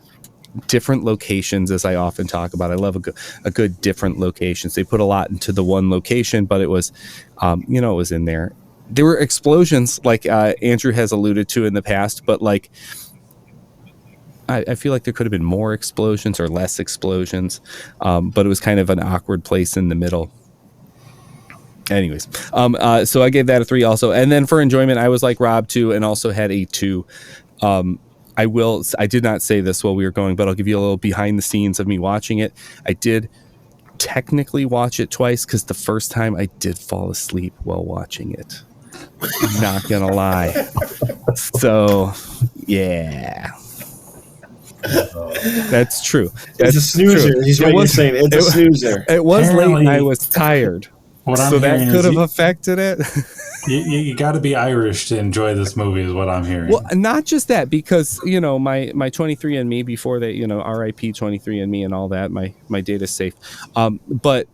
different locations, as I often talk about. I love a good different locations. They put a lot into the one location, but it was, you know, it was in there. There were explosions, like Andrew has alluded to in the past, but like I feel like there could have been more explosions or less explosions, but it was kind of an awkward place in the middle. Anyways, so I gave that a 3 also. And then for enjoyment, I was like Rob 2 and also had a 2. I did not say this while we were going, but I'll give you a little behind the scenes of me watching it. I did technically watch it twice because the first time I did fall asleep while watching it. I'm not gonna lie. So yeah. That's true. It's a snoozer. True. He's what you're saying. It's a snoozer. It was Apparently, late and I was tired. So that could have affected it. You got to be Irish to enjoy this movie is what I'm hearing. Well, not just that, because, you know, my 23andMe before that, you know, RIP 23andMe and all that, my data's safe. But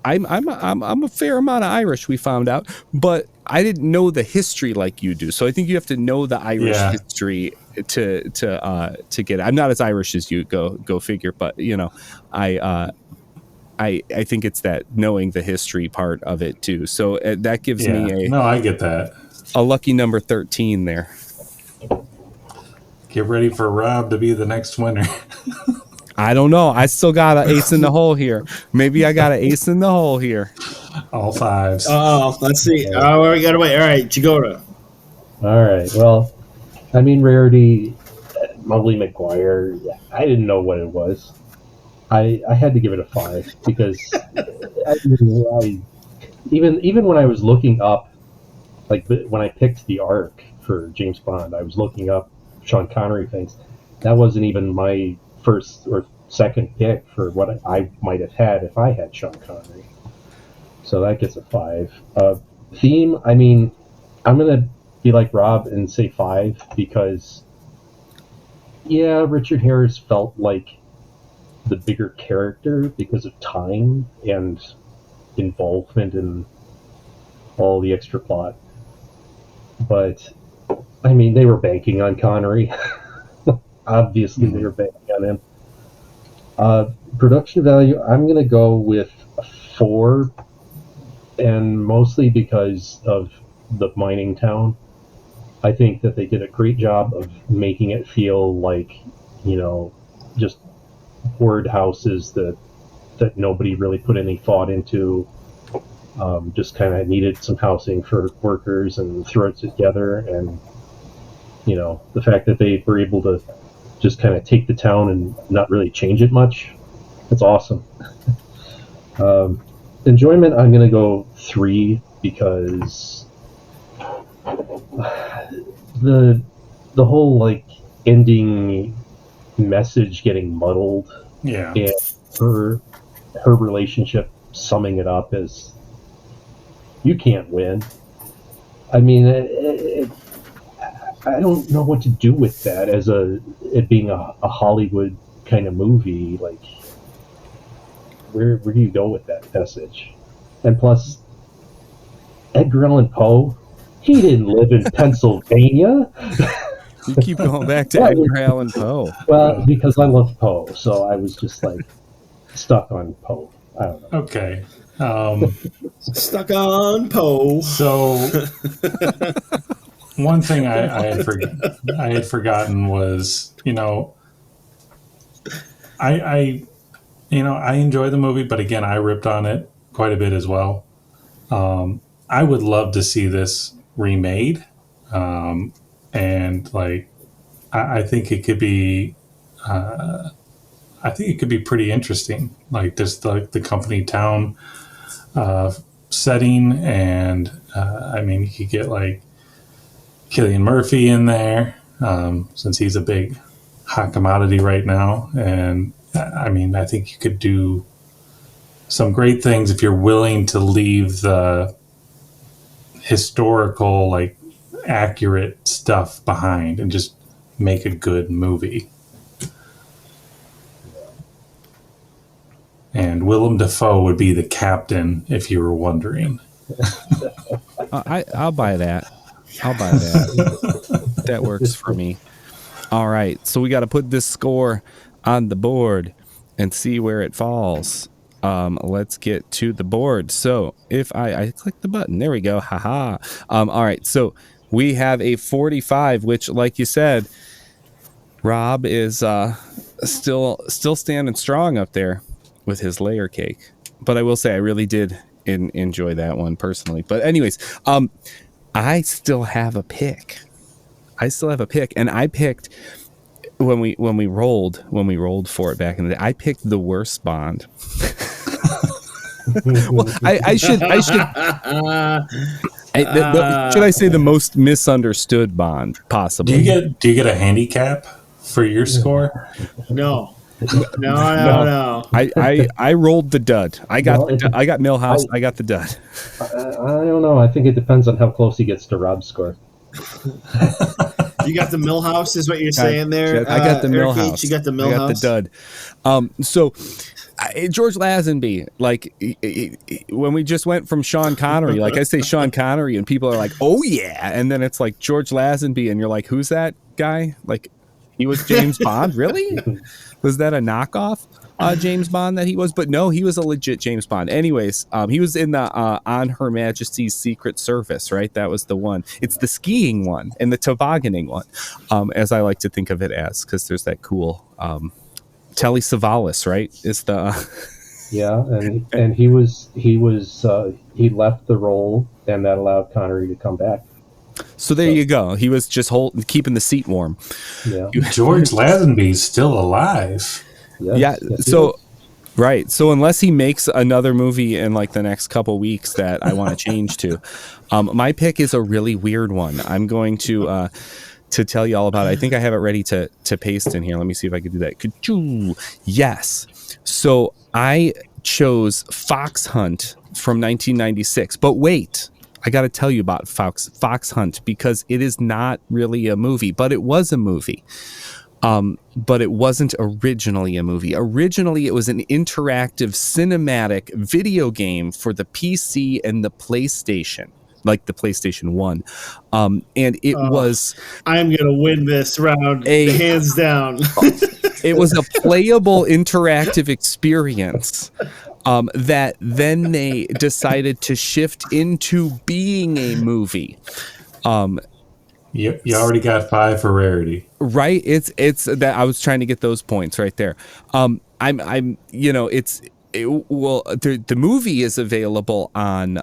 I'm a fair amount of Irish, we found out, but I didn't know the history like you do. So I think you have to know the Irish history to get it. I'm not as Irish as you, go figure, but you know, I think it's that knowing the history part of it too. So that gives me I get that. A lucky number 13 there. Get ready for Rob to be the next winner. I don't know. I still got an ace in the hole here. Maybe I got an ace in the hole here. All 5s. Oh, let's see. Oh, we got to wait. All right, Jagoda. All right. Well, I mean, rarity, Molly Maguire. I didn't know what it was. I had to give it a 5 because even when I was looking up, like when I picked the arc for James Bond, I was looking up Sean Connery things. That wasn't even my first or second pick for what I might have had if I had Sean Connery. So that gets a 5. Theme, I mean, I'm going to be like Rob and say 5 because, Richard Harris felt like the bigger character because of time and involvement in all the extra plot. But I mean, they were banking on Connery. Obviously, they were banking on him. Production value, I'm going to go with a 4, and mostly because of the mining town. I think that they did a great job of making it feel like, just word houses that nobody really put any thought into. Just kind of needed some housing for workers and throw it together. And, the fact that they were able to just kind of take the town and not really change it much, that's awesome. Enjoyment, I'm going to go 3 because the whole like ending message getting muddled, and her relationship summing it up as you can't win. I mean, I don't know what to do with that as it being a Hollywood kind of movie. Like, where do you go with that message? And plus, Edgar Allan Poe, he didn't live in Pennsylvania. You keep going back to Edgar Allan Poe. Well, because I love Poe, so I was just like stuck on Poe. I don't know. Okay. Stuck on Poe. So one thing I had forgotten was, I enjoy the movie, but again, I ripped on it quite a bit as well. I would love to see this remade, and like I think it could be. I think it could be pretty interesting, like just like the company town setting, and I mean, you could get like Cillian Murphy in there, since he's a big hot commodity right now, and I mean, I think you could do some great things if you're willing to leave the historical, like accurate stuff behind and just make a good movie. And Willem Dafoe would be the captain, if you were wondering. I'll buy that. That works for me. All right, so we got to put this score on the board and see where it falls. Let's get to the board. So if I click the button, there we go. Haha. All right, so we have a 45, which, like you said, Rob is still standing strong up there with his layer cake. But I will say I really did enjoy that one personally. But anyways, I still have a pick. And I picked when we rolled for it back in the day. I picked the worst Bond. Well, I should I say the most misunderstood Bond possibly. Do you get a handicap for your score? No. I rolled the dud. I got Milhouse. I got the dud. I don't know. I think it depends on how close he gets to Rob's score. You got the Milhouse, is what you're saying there. I got the Milhouse. You got the Milhouse. I got the dud. So George Lazenby, like when we just went from Sean Connery, like I say Sean Connery, and people are like, "Oh yeah," and then it's like George Lazenby, and you're like, "Who's that guy?" Like, he was James Bond, really? Was that a knockoff James Bond that he was? But no, he was a legit James Bond. Anyways, he was in the On Her Majesty's Secret Service, right? That was the one. It's the skiing one and the tobogganing one, as I like to think of it as, because there's that cool Telly Savalas, right? Is the yeah, and he left the role, and that allowed Connery to come back. So there you go. He was just keeping the seat warm. Yeah. George Lazenby's still alive. Yes, so right. So unless he makes another movie in like the next couple weeks that I want to change to, my pick is a really weird one. I'm going to tell you all about it. I think I have it ready to paste in here. Let me see if I can do that. Yes. So I chose Fox Hunt from 1996. But wait, I got to tell you about Fox Hunt, because it is not really a movie, but it was a movie. but it wasn't originally a movie. Originally, it was an interactive cinematic video game for the PC and the PlayStation, like the PlayStation 1. And it was... I'm going to win this round, hands down. It was a playable interactive experience that then they decided to shift into being a movie. You already got 5 for rarity, right? It's that I was trying to get those points right there. The movie is available on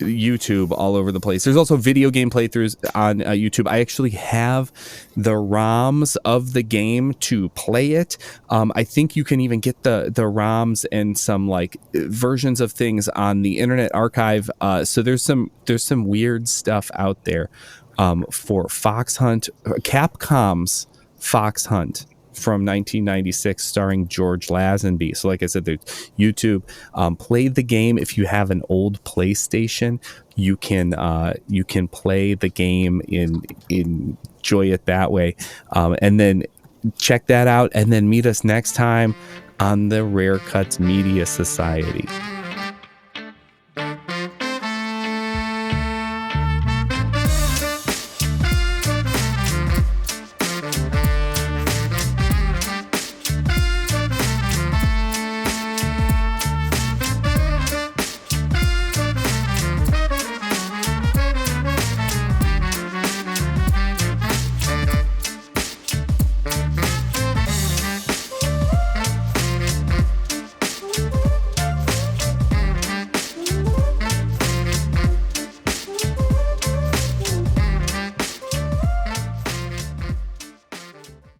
YouTube all over the place. There's also video game playthroughs on YouTube. I actually have the ROMs of the game to play it. I think you can even get the ROMs and some like versions of things on the Internet Archive. So there's some weird stuff out there for Fox Hunt, Capcom's Fox Hunt from 1996, starring George Lazenby. So like I said, there's YouTube. Play the game. If you have an old PlayStation, you can play the game and enjoy it that way. And then check that out, and then meet us next time on the Rare Cuts Media Society.